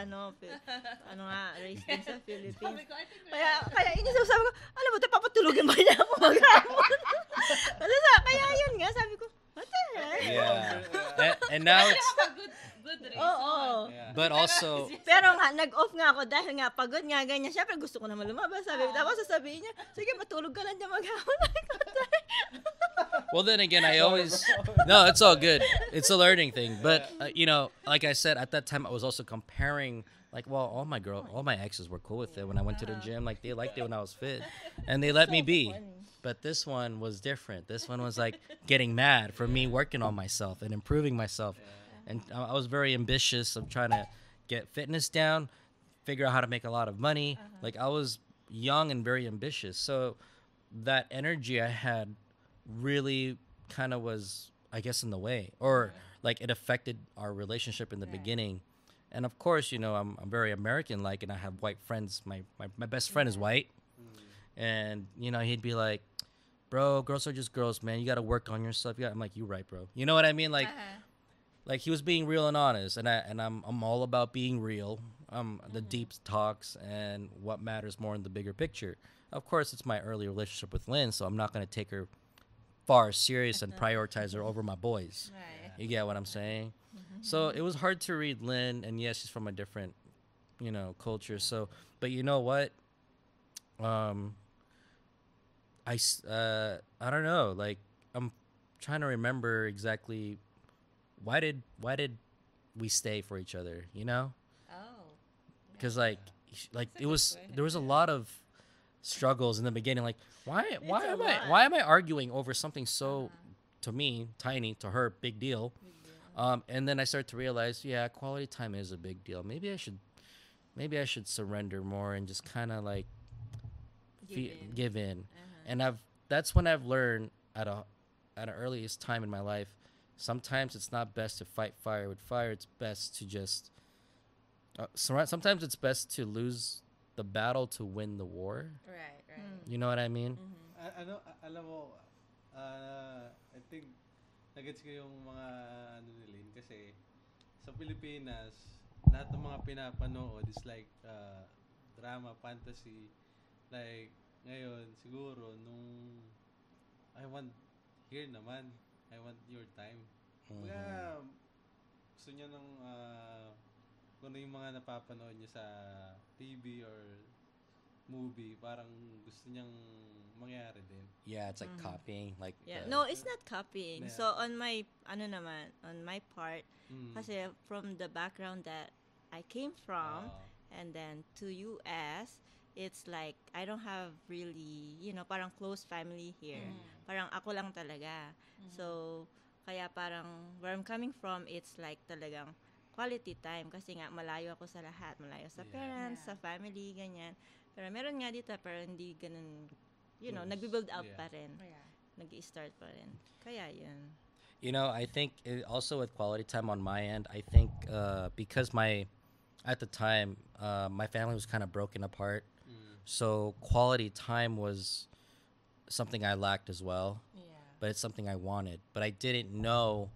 Speaker 3: din sa Philippines.
Speaker 2: Sabi ko, I think
Speaker 3: Kaya sabi ko, alam mo, papatulugin ba niya ako maghapon? Kaya yun nga, sabi ko, what the heck?
Speaker 4: Yeah. And now
Speaker 2: I
Speaker 4: it's,
Speaker 2: have a good reason.
Speaker 3: Oo.
Speaker 1: Yeah.
Speaker 4: but also,
Speaker 3: Pero nga, nag-off nga ako dahil nga pagod nga ganyan. Siyempre gusto ko naman lumabas. Sabi ko, tapos sasabihin niya, sige, matulog ka lang dyan maghapon.
Speaker 4: well, then again, I always, no, it's all good. It's a learning thing. But, you know, like I said, at that time, I was also comparing, like, well, all my exes were cool with it when I went to the gym. Like, they liked it when I was fit. And they let me be. But this one was different. This one was like getting mad for me working on myself and improving myself. And I was very ambitious of trying to get fitness down, figure out how to make a lot of money. Like, I was young and very ambitious. So that energy I had really kind of was, I guess, in the way, or like it affected our relationship in the beginning. And of course, you know, I'm very American like, and I have white friends. My best friend is white. And, you know, he'd be like, bro, girls are just girls, man. You got to work on yourself. I'm like, you right, bro. You know what I mean? Like, like he was being real and honest, and I'm all about being real. The deep talks and what matters more in the bigger picture. Of course, it's my early relationship with Lynn, so I'm not going to take her far serious and prioritize her over my boys.
Speaker 2: Right.
Speaker 4: You get what I'm saying? So it was hard to read Lynn, and yes, she's from a different, you know, culture. So, but you know what? I don't know. Like, I'm trying to remember exactly why did we stay for each other? You know?
Speaker 2: Oh.
Speaker 4: Because like
Speaker 2: That's a
Speaker 4: it was
Speaker 2: good way.
Speaker 4: there was a lot of struggles in the beginning. Like, why
Speaker 3: a lot.
Speaker 4: am I arguing over something so to me tiny, to her big deal? And then I started to realize, yeah, quality time is a big deal. Maybe I should surrender more and just kind of like give in. And that's when I've learned at an earliest time in my life. Sometimes it's not best to fight fire with fire. It's best to just sometimes it's best to lose the battle to win the war.
Speaker 2: Right, right.
Speaker 3: Mm.
Speaker 4: You know what I mean?
Speaker 1: Alam mo, I think, nagets ko yung mga ano nila yun kasi sa Pilipinas, lahat ng mga pinapanood is like drama, fantasy. Like, ngayon, siguro, nung I want here naman, I want your time. Kaya, gusto niya ng kung ano yung mga napapanood niya sa TV or movie, parang gusto niyang mangyari din.
Speaker 4: Yeah, it's like copying. Like
Speaker 3: Yeah.
Speaker 4: the-
Speaker 3: No, it's not copying.
Speaker 1: Yeah.
Speaker 3: So on my on my part,
Speaker 1: Mm.
Speaker 3: kasi from the background that I came from
Speaker 1: Ah.
Speaker 3: and then to US, it's like I don't have really, parang close family here. Parang ako lang talaga. So kaya parang where I'm coming from, it's like talagang quality time kasi nga malayo ako sa lahat, malayo sa
Speaker 1: Yeah.
Speaker 3: parents,
Speaker 2: Yeah.
Speaker 3: sa family, ganyan. Pero meron nga dito pero hindi ganun,
Speaker 1: Close.
Speaker 3: nagbi-build up
Speaker 1: Yeah.
Speaker 3: pa rin.
Speaker 2: Yeah.
Speaker 3: Nag-i-start pa rin. Kaya yun.
Speaker 4: You know, I think also with quality time on my end, I think because at the time, my family was kind of broken apart. So quality time was something I lacked as well,
Speaker 2: Yeah.
Speaker 4: but it's something I wanted. But I didn't know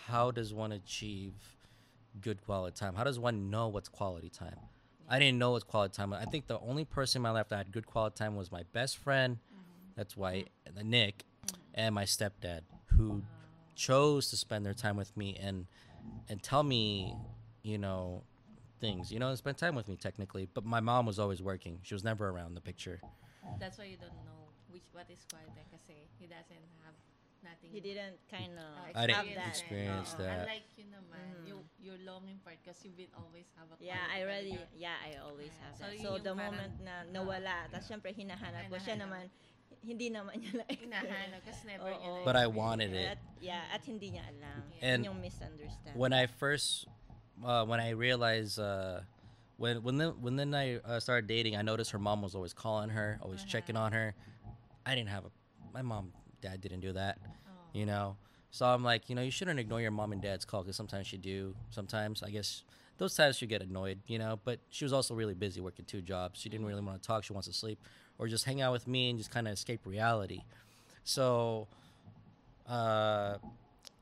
Speaker 4: how does one achieve good quality time? How does one know what's quality time? I didn't know what's quality time. I think the only person in my life that had good quality time was my best friend, that's why Nick, and my stepdad, who chose to spend their time with me and tell me, things, and spend time with me technically. But my mom was always working. She was never around the picture.
Speaker 2: That's why you don't know what is quality time kasi he doesn't have nothing.
Speaker 3: He didn't kind of
Speaker 4: I didn't
Speaker 3: have that.
Speaker 4: experience
Speaker 3: Oo.
Speaker 4: that.
Speaker 2: Unlike you naman, you're longing for it because you've been always have a quality
Speaker 3: Yeah, I
Speaker 2: time
Speaker 3: already,
Speaker 2: with your-
Speaker 3: I always have
Speaker 2: So,
Speaker 3: that.
Speaker 2: yun
Speaker 3: So,
Speaker 2: yung
Speaker 3: the
Speaker 2: parang-
Speaker 3: moment na nawala, tapos syempre hinahanap ko, siya
Speaker 2: Hinahanap.
Speaker 3: naman, hindi naman niya like.
Speaker 2: Hinahanap kasi never
Speaker 3: Oo.
Speaker 2: niya
Speaker 4: But I wanted it.
Speaker 3: At hindi niya alam.
Speaker 4: And
Speaker 3: Yun yung misunderstand.
Speaker 4: When I first, when I realized, when then I started dating, I noticed her mom was always calling her, always checking on her. I didn't have my mom, dad didn't do that, So I'm like, you shouldn't ignore your mom and dad's call because sometimes you do. Sometimes I guess those times you get annoyed, But she was also really busy working 2 jobs. She didn't really want to talk. She wants to sleep or just hang out with me and just kind of escape reality. So, I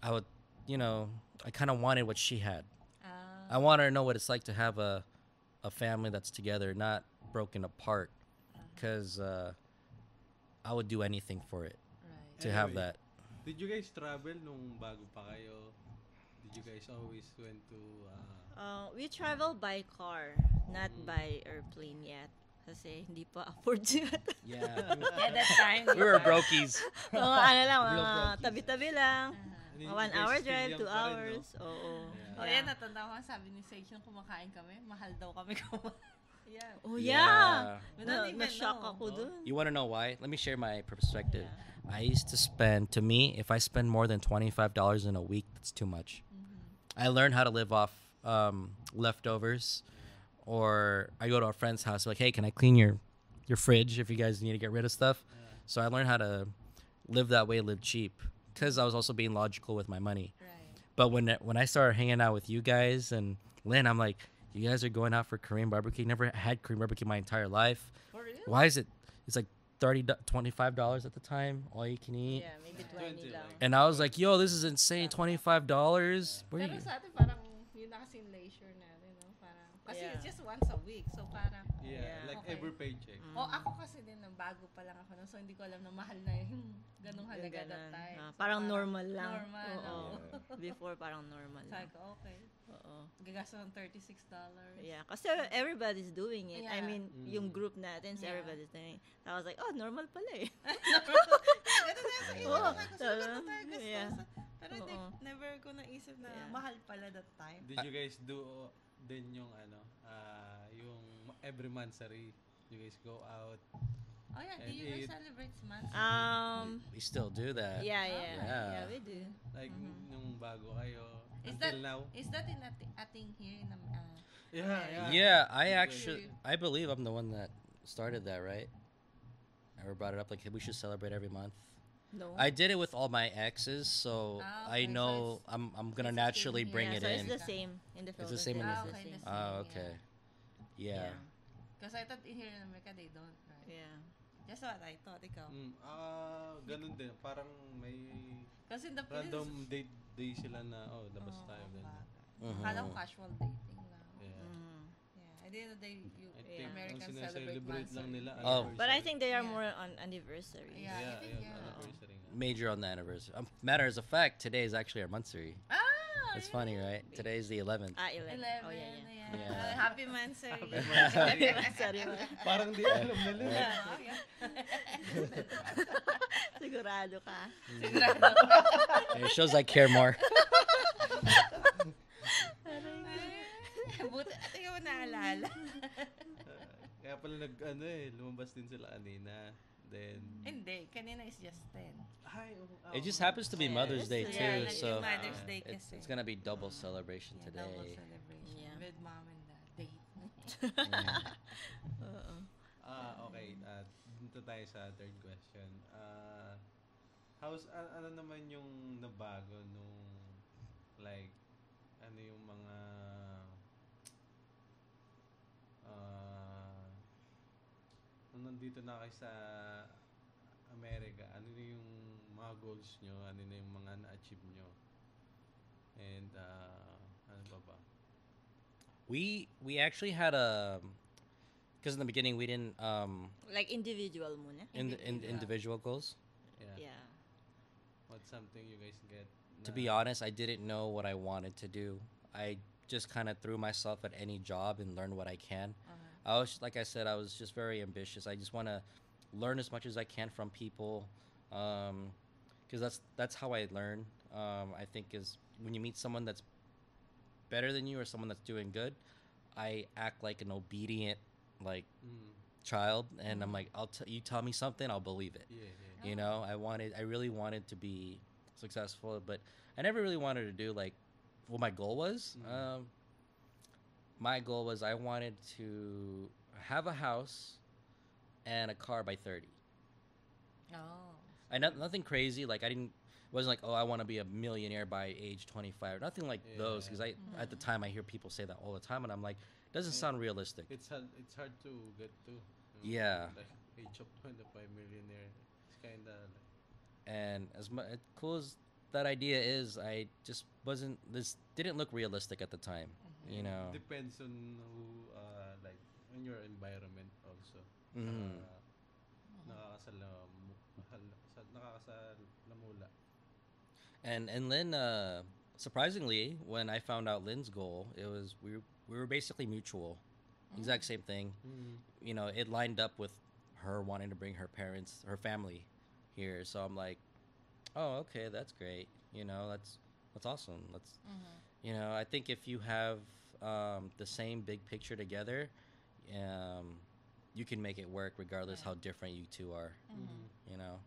Speaker 4: would, I kind of wanted what she had. I want her to know what it's like to have a family that's together, not broken apart. Because I would do anything for it
Speaker 2: Right.
Speaker 4: to have
Speaker 1: Anyway.
Speaker 4: that.
Speaker 1: Did you guys travel nung bago pa kayo? Did you guys always went to
Speaker 3: We travel by car, not by airplane yet. Kasi hindi pa afford yet.
Speaker 4: Yeah.
Speaker 2: Yeah, that time.
Speaker 4: We were brokies.
Speaker 3: Oo, ano lang,
Speaker 1: Real
Speaker 3: mga
Speaker 1: brokies.
Speaker 3: tabi-tabi lang.
Speaker 1: you
Speaker 3: 1
Speaker 1: guys
Speaker 3: hour
Speaker 1: still
Speaker 3: drive,
Speaker 1: young
Speaker 3: 2
Speaker 1: pa rin, no?
Speaker 3: hours. Oo.
Speaker 2: Oh, yan, natanda ko nga sabi ni Sage nung kumakain kami, mahal daw kami kumain. Yeah.
Speaker 3: Oh,
Speaker 4: Yeah.
Speaker 3: yeah.
Speaker 2: We don't even
Speaker 3: Na-shock
Speaker 2: know.
Speaker 3: ako dun.
Speaker 4: You want to know why? Let me share my perspective. I used to spend, to me, if I spend more than $25 in a week, that's too much. I learned how to live off leftovers, or I go to a friend's house, like, hey, can I clean your fridge if you guys need to get rid of stuff? So I learned how to live that way, live cheap, because I was also being logical with my money.
Speaker 2: Right.
Speaker 4: But when I started hanging out with you guys and Lynn, I'm like, you guys are going out for Korean barbecue. Never had Korean barbecue my entire life.
Speaker 2: For real?
Speaker 4: Why is it? It's like $25 at the time, all you can eat.
Speaker 3: Yeah, maybe
Speaker 1: 20
Speaker 3: 20 lang.
Speaker 1: like.
Speaker 4: And I was like, yo, this is insane, $25. Where
Speaker 2: Pero
Speaker 4: you?
Speaker 2: sa atin parang yun na kasing leisure natin, no? Parang, kasi
Speaker 3: Yeah.
Speaker 2: it's just once a week. So parang,
Speaker 1: Yeah, like
Speaker 2: Okay.
Speaker 1: every paycheck.
Speaker 2: ako kasi din, nang bago pa lang ako, no? So hindi ko alam na mahal na yung ganong halaga that
Speaker 3: Ganun.
Speaker 2: time. So,
Speaker 3: Parang normal lang.
Speaker 2: Normal,
Speaker 3: Oo.
Speaker 2: oo.
Speaker 3: Before, parang normal
Speaker 2: Sabi
Speaker 3: lang.
Speaker 2: ko, okay.
Speaker 3: Oo.
Speaker 2: Gagasto ng $36.
Speaker 3: Yeah, kasi everybody's doing it. I
Speaker 2: Yeah.
Speaker 3: mean, yung group natin, so
Speaker 2: Yeah.
Speaker 3: everybody's doing it. I was like, oh, normal pala eh.
Speaker 2: Ito na sa iyo,
Speaker 3: Oo.
Speaker 2: sabi ko, so ganito tayo gusto.
Speaker 3: Yeah.
Speaker 2: Pero hindi,
Speaker 3: Oo.
Speaker 2: never ko naisip na
Speaker 3: Yeah.
Speaker 2: mahal pala that time.
Speaker 1: Did you guys do din yung yung every monthsary? You guys go out?
Speaker 2: Oh yeah, do
Speaker 1: And
Speaker 2: you guys
Speaker 1: eat.
Speaker 2: celebrate months?
Speaker 4: We still do that.
Speaker 3: Yeah,
Speaker 4: Yeah.
Speaker 3: yeah, we do.
Speaker 1: Like nung bago kayo?
Speaker 2: Is
Speaker 1: Until
Speaker 2: that
Speaker 1: now?
Speaker 2: is that in a thing here in
Speaker 1: Yeah.
Speaker 4: Yeah, I believe I'm the one that started that, right? I ever brought it up, like, hey, we should celebrate every month.
Speaker 3: No.
Speaker 4: I did it with all my exes, so
Speaker 2: Ah,
Speaker 4: I
Speaker 2: okay, so
Speaker 4: know
Speaker 2: it's-
Speaker 4: I'm gonna
Speaker 2: it's the
Speaker 4: naturally
Speaker 2: same
Speaker 4: bring
Speaker 3: yeah,
Speaker 4: it
Speaker 3: so
Speaker 4: in.
Speaker 3: it's the same in the
Speaker 4: It's the
Speaker 3: Philippines.
Speaker 4: same in
Speaker 3: It's
Speaker 4: the-
Speaker 3: the
Speaker 2: okay,
Speaker 3: same.
Speaker 2: the same.
Speaker 4: Oh, okay. Yeah.
Speaker 2: Because I thought in here in America they don't, right?
Speaker 3: Yeah.
Speaker 2: That's what I thought, ikaw.
Speaker 1: Ganun din. Parang may
Speaker 2: Kasi in the
Speaker 1: random
Speaker 2: Philippines,
Speaker 1: day sila na, labas tayo. Ganun.
Speaker 4: Mhm.
Speaker 2: Akala ko casual dating lang.
Speaker 1: Yeah.
Speaker 2: Yeah, I didn't know
Speaker 1: I think
Speaker 2: Americans
Speaker 1: ang
Speaker 2: celebrate
Speaker 1: sineselebrate lang
Speaker 2: months.
Speaker 1: nila.
Speaker 4: Oh.
Speaker 1: anniversary.
Speaker 3: But I think they are
Speaker 2: Yeah.
Speaker 3: more on anniversary.
Speaker 2: Yeah. I
Speaker 1: Yeah,
Speaker 2: think,
Speaker 1: anniversary nga.
Speaker 4: Major on the anniversary. Matter of fact, today is actually our monthsary. It's funny, right? Today is the 11th.
Speaker 3: 11.
Speaker 2: 11.
Speaker 3: Oh, yeah.
Speaker 4: Yeah.
Speaker 2: Happy Mansari.
Speaker 3: Sorry.
Speaker 1: Parang di alam nila.
Speaker 3: Sigurado ka.
Speaker 4: It shows I care more.
Speaker 2: Buti, tingnan mo naalala.
Speaker 1: Kaya pala lumabas din sila kanina. Then,
Speaker 2: Hindi, kanina is just 10.
Speaker 4: It just happens to be Mother's Day
Speaker 3: Yeah,
Speaker 4: too,
Speaker 2: like
Speaker 4: so
Speaker 2: Mother's Day
Speaker 4: it's
Speaker 2: kasi.
Speaker 4: gonna be double celebration
Speaker 2: Yeah, double
Speaker 4: today.
Speaker 2: celebration.
Speaker 3: Yeah.
Speaker 2: With mom and dad. Date.
Speaker 3: Oo.
Speaker 1: okay. Dito tayo sa third question. Ano naman yung nabago nung, like, ano yung mga, nung nandito na kayo sa Amerika, ano na yung mga goals nyo, ano na yung mga na-achieve nyo? And, ano ba?
Speaker 4: We actually had because in the beginning we didn't
Speaker 3: Like individual muna.
Speaker 4: individual goals.
Speaker 1: Yeah.
Speaker 3: Yeah.
Speaker 1: What's something you guys get?
Speaker 4: To be honest, I didn't know what I wanted to do. I just kind of threw myself at any job and learned what I can. I was, like I said, I was just very ambitious. I just want to learn as much as I can from people, because that's how I learn. I think is when you meet someone that's better than you or someone that's doing good, I act like an obedient child, and I'm like, you tell me something, I'll believe it.
Speaker 1: Yeah.
Speaker 4: You know, I really wanted to be successful, but I never really wanted to do like what my goal was. My goal was I wanted to have a house and a car by 30.
Speaker 2: Oh.
Speaker 4: Nothing crazy. Like it wasn't like, oh, I want to be a millionaire by age 25. Nothing like those. Because at the time I hear people say that all the time, and I'm like, it doesn't sound realistic.
Speaker 1: It's hard to get to.
Speaker 4: Yeah.
Speaker 1: Like age of 25 millionaire. It's kind of
Speaker 4: And as cool as that idea is, I just this didn't look realistic at the time. You know.
Speaker 1: Depends on who, like, in your environment also.
Speaker 4: Mhm.
Speaker 1: Nakakasalamula.
Speaker 4: And Lynn, surprisingly, when I found out Lynn's goal, it was we were basically mutual, exact same thing. You know, it lined up with her wanting to bring her family here. So I'm like, oh, okay, that's great. You know, that's awesome. You know, I think if you have the same big picture together, you can make it work regardless how different you two are. You know.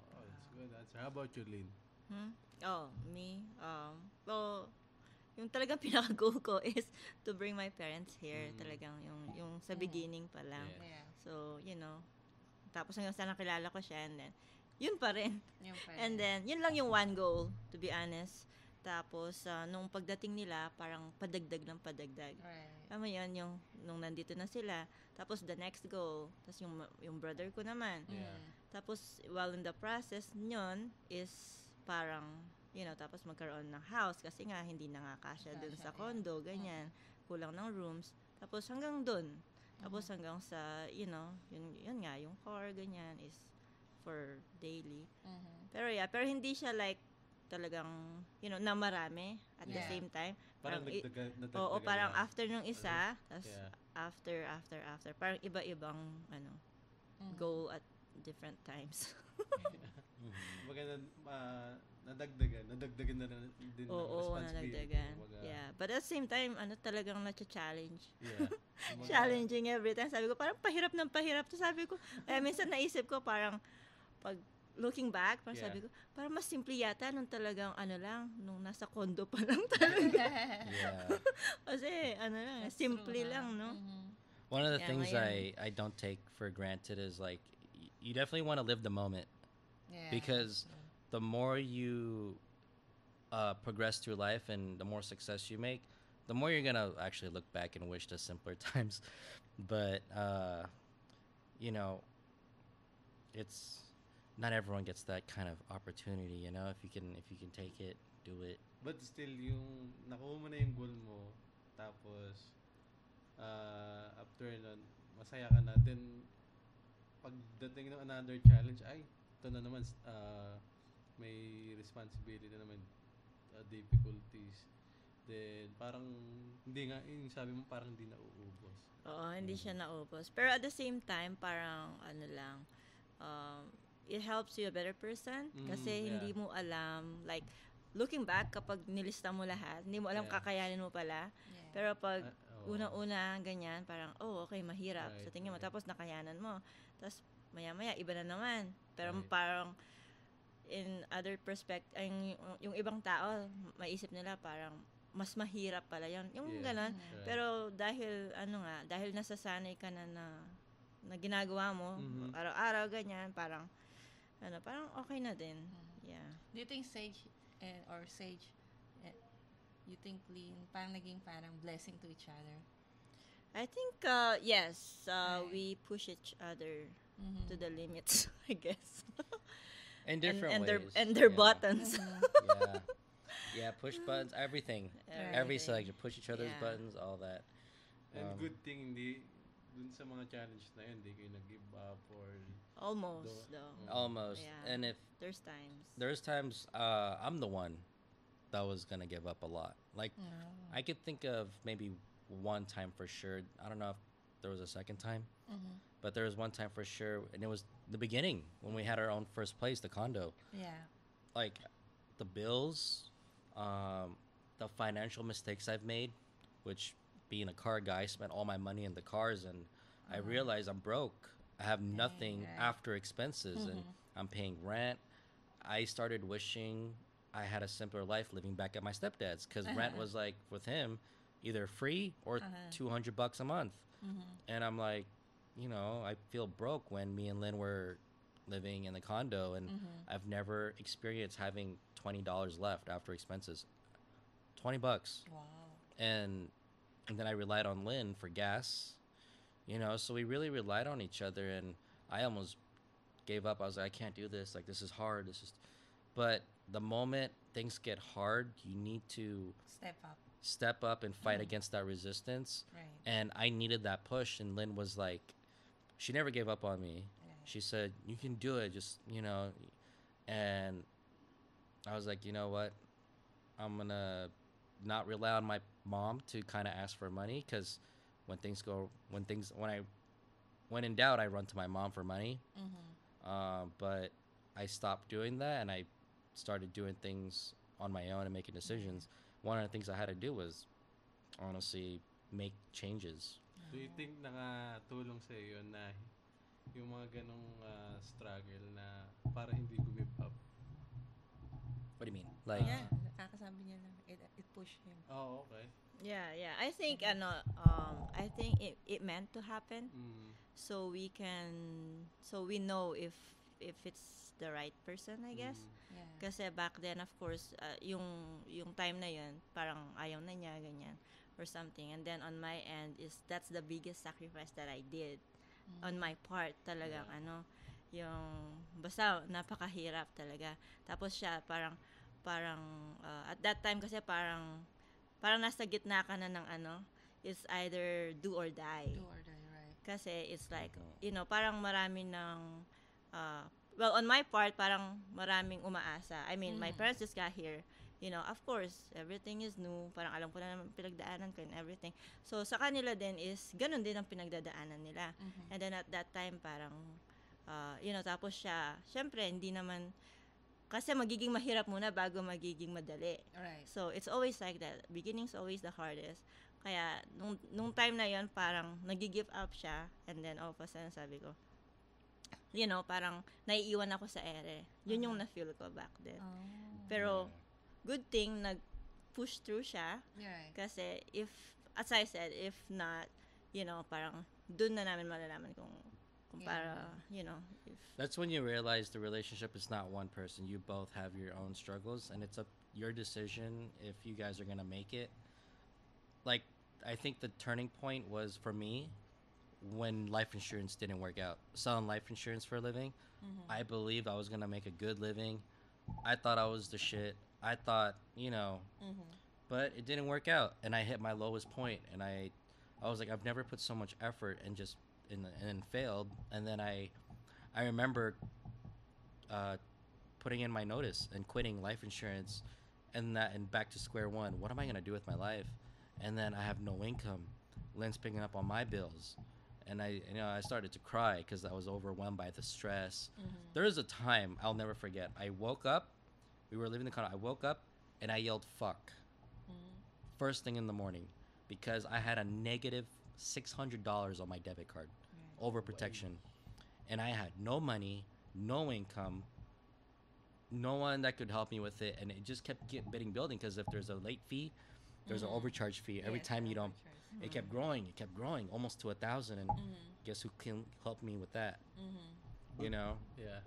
Speaker 1: Oh, that's a good answer. How about you, Lynn?
Speaker 3: Oh, me? Well, yung talagang pinaka-goal ko is to bring my parents here. Talagang yung sa beginning pa lang.
Speaker 2: Yeah.
Speaker 3: So, you know, tapos hanggang sa nakilala ko siya, and then, yun pa rin.
Speaker 2: Yung pa rin.
Speaker 3: And then, yun lang yung one goal, to be honest. Tapos, nung pagdating nila, parang padagdag ng padagdag.
Speaker 2: Right.
Speaker 3: Tama yun, yung nung nandito na sila. Tapos, the next goal. Tapos, yung brother ko naman.
Speaker 1: Yeah.
Speaker 3: Tapos, while in the process nyon is parang, you know, tapos magkaroon ng house kasi nga hindi nakakasya dun sa condo, ganyan. Kulang ng rooms. Tapos, hanggang dun. Tapos, hanggang sa, you know, yun nga, yung car, ganyan, is for daily. Pero hindi siya like, talagang, you know, na marami at the
Speaker 2: Yeah.
Speaker 3: same time.
Speaker 1: Parang
Speaker 3: Oo,
Speaker 1: nadagdagan
Speaker 3: parang
Speaker 1: lang.
Speaker 3: after nung isa, tapos
Speaker 1: Yeah.
Speaker 3: after. Parang iba-ibang, goal at different times.
Speaker 1: Kumbaga, nadagdagan na din ng
Speaker 3: Oo,
Speaker 1: responsibility.
Speaker 3: nadagdagan.
Speaker 1: Kumbaga,
Speaker 3: Yeah. But at the same time, talagang na-challenge.
Speaker 1: Yeah. Kumbaga,
Speaker 3: Challenging every time. Sabi ko, parang pahirap ng pahirap. To sabi ko, minsan naisip ko, parang, pag looking back, parang
Speaker 1: Yeah.
Speaker 3: sabi ko, parang mas simple yata nung talagang, nung nasa condo pa lang talaga.
Speaker 4: Yeah.
Speaker 3: Kasi, simple lang, no?
Speaker 4: One of the
Speaker 3: Yeah,
Speaker 4: things
Speaker 3: ngayon.
Speaker 4: I don't take for granted is like you definitely want to live the moment,
Speaker 2: Yeah.
Speaker 4: because the more you progress through life and the more success you make, the the more you're gonna actually look back and wish the simpler times. But you know, it's not everyone gets that kind of opportunity. You know, if you can take it, do it.
Speaker 1: But still, yung nakuha mo na yung goal mo, tapos after nun, masaya ka na. Then, pagdating ng another challenge, ay, ito na naman, may responsibility na naman, difficulties. Then, parang, hindi nga, yung sabi mo, parang hindi na uubos.
Speaker 3: Oo, hindi siya naubos. Pero at the same time, parang ano lang, it helps you a better person. Kasi
Speaker 1: yeah.
Speaker 3: hindi mo alam, like, looking back, kapag nilista mo lahat, hindi mo alam
Speaker 1: Yeah.
Speaker 3: kakayanin mo pala.
Speaker 2: Yeah.
Speaker 3: Pero pag
Speaker 1: Oo.
Speaker 3: unang-una, ganyan, parang, oh, okay, mahirap.
Speaker 1: Right,
Speaker 3: Sa tingin mo,
Speaker 1: right.
Speaker 3: tapos nakayanan mo. Tapos, maya-maya, iba na naman. Pero
Speaker 1: Right.
Speaker 3: parang, in other perspective, yung ibang tao, maisip nila parang, mas mahirap pala yun. Yung
Speaker 1: Yeah.
Speaker 3: ganon.
Speaker 1: Right.
Speaker 3: Pero dahil nasasanay ka na ginagawa mo,
Speaker 1: Mhm.
Speaker 3: araw-araw, ganyan, parang okay na din. Yeah.
Speaker 2: Do you think Sage or Sage, you think Lynn, parang naging parang blessing to each other?
Speaker 3: I think, yes,
Speaker 2: Right.
Speaker 3: we push each other
Speaker 2: Mhm.
Speaker 3: to the limits, I guess.
Speaker 4: In different
Speaker 3: and
Speaker 4: ways.
Speaker 3: their
Speaker 4: Yeah.
Speaker 3: buttons.
Speaker 4: Yeah. Yeah, push buttons, everything. Every
Speaker 3: Everything.
Speaker 4: selection, push each other's
Speaker 3: Yeah.
Speaker 4: buttons, all that.
Speaker 1: And good thing, hindi, dun sa mga challenge na yun, hindi kayo nag-give up or,
Speaker 3: Almost, though.
Speaker 4: Almost.
Speaker 3: Yeah.
Speaker 4: And if
Speaker 3: There's times.
Speaker 4: there's times I'm the one that was gonna give up a lot. Like I could think of maybe one time for sure. I don't know if there was a second time, but there was one time for sure, and it was the beginning when we had our own first place, the condo.
Speaker 2: Yeah.
Speaker 4: Like the bills, the financial mistakes I've made, which being a car guy, I spent all my money in the cars, and I realized I'm broke. I have nothing
Speaker 2: right.
Speaker 4: after expenses, and I'm paying rent. I started wishing I had a simpler life living back at my stepdad's, because rent was like with him either free or $200 a month, and I'm like, you know, I feel broke when me and Lynn were living in the condo, and I've never experienced having $20 left after expenses. $20.
Speaker 2: Wow.
Speaker 4: And then I relied on Lynn for gas, you know, so we really relied on each other, and I almost gave up. I was like, I can't do this, like this is hard, but the moment things get hard, you need to
Speaker 2: Step up.
Speaker 4: and fight against that resistance.
Speaker 2: Right.
Speaker 4: And I needed that push, and Lynn was like, she never gave up on me.
Speaker 2: Right.
Speaker 4: She said, you can do it, just, you know. And I was like, you know what, I'm gonna not rely on my mom to kind of ask for money, because when in doubt, I run to my mom for money. But I stopped doing that, and I started doing things on my own and making decisions. One of the things I had to do was honestly make changes.
Speaker 1: do you think nakatulong sa iyo na yung mga ganong struggle na para hindi give up?
Speaker 4: What do you mean? Like,
Speaker 2: Yeah, nakakasabi niya lang. It pushed him.
Speaker 1: Oh, okay.
Speaker 3: Yeah. I think I think it meant to happen, so we know if it's the right person, I guess.
Speaker 2: Yeah.
Speaker 3: Kasi back then, of course, yung time na yun, parang ayaw na niya, ganyan, or something. And then on my end, that's the biggest sacrifice that I did. On my part, talagang, yung, basta, napakahirap talaga. Tapos siya, parang, at that time kasi parang nasa gitna ka na ng it's either do or die.
Speaker 2: Do or die, right.
Speaker 3: Kasi it's like, parang marami ng, well, on my part, parang maraming umaasa. I mean, my parents just got here. Of course, everything is new. Parang alam ko na naman pinagdaanan ko and everything. So, sa kanila din is, ganun din ang pinagdadaanan nila. And then at that time, parang, tapos siya, syempre, hindi naman, kasi magiging mahirap muna bago magiging madali.
Speaker 2: Right.
Speaker 3: So, it's always like that. Beginning's always the hardest. Kaya, nung time na yon parang nag-give up siya. And then, all of a sudden, sabi ko, parang naiiwan ako sa ere. Yun yung na-feel ko back then.
Speaker 2: Oh.
Speaker 3: Pero, good thing, nag-push through siya.
Speaker 2: Yeah.
Speaker 3: Kasi, as I said, if not, parang, dun na namin malalaman kung para, if...
Speaker 4: that's when you realize the relationship is not one person. You both have your own struggles, and it's your decision if you guys are gonna make it. like I think the turning point was for me when life insurance didn't work out. Selling life insurance for a living, I believed I was gonna make a good living. I thought I was the shit. I thought, but it didn't work out, and I hit my lowest point, and I was like, I've never put so much effort and just and failed, and then I remember putting in my notice and quitting life insurance, and back to square one. What am I gonna do with my life? And then I have no income. Lynn's picking up on my bills, and I started to cry because I was overwhelmed by the stress. There was a time I'll never forget. I woke up. We were leaving the condo. I woke up and I yelled "fuck" first thing in the morning because I had a negative $600 on my debit card over protection, and I had no money, no income, no one that could help me with it, and it just kept getting building because if there's a late fee, there's an overcharge fee every
Speaker 2: Yes,
Speaker 4: time you don't.
Speaker 2: overcharge.
Speaker 4: It kept growing almost to 1,000, and guess who can help me with that? You know.
Speaker 1: Yeah.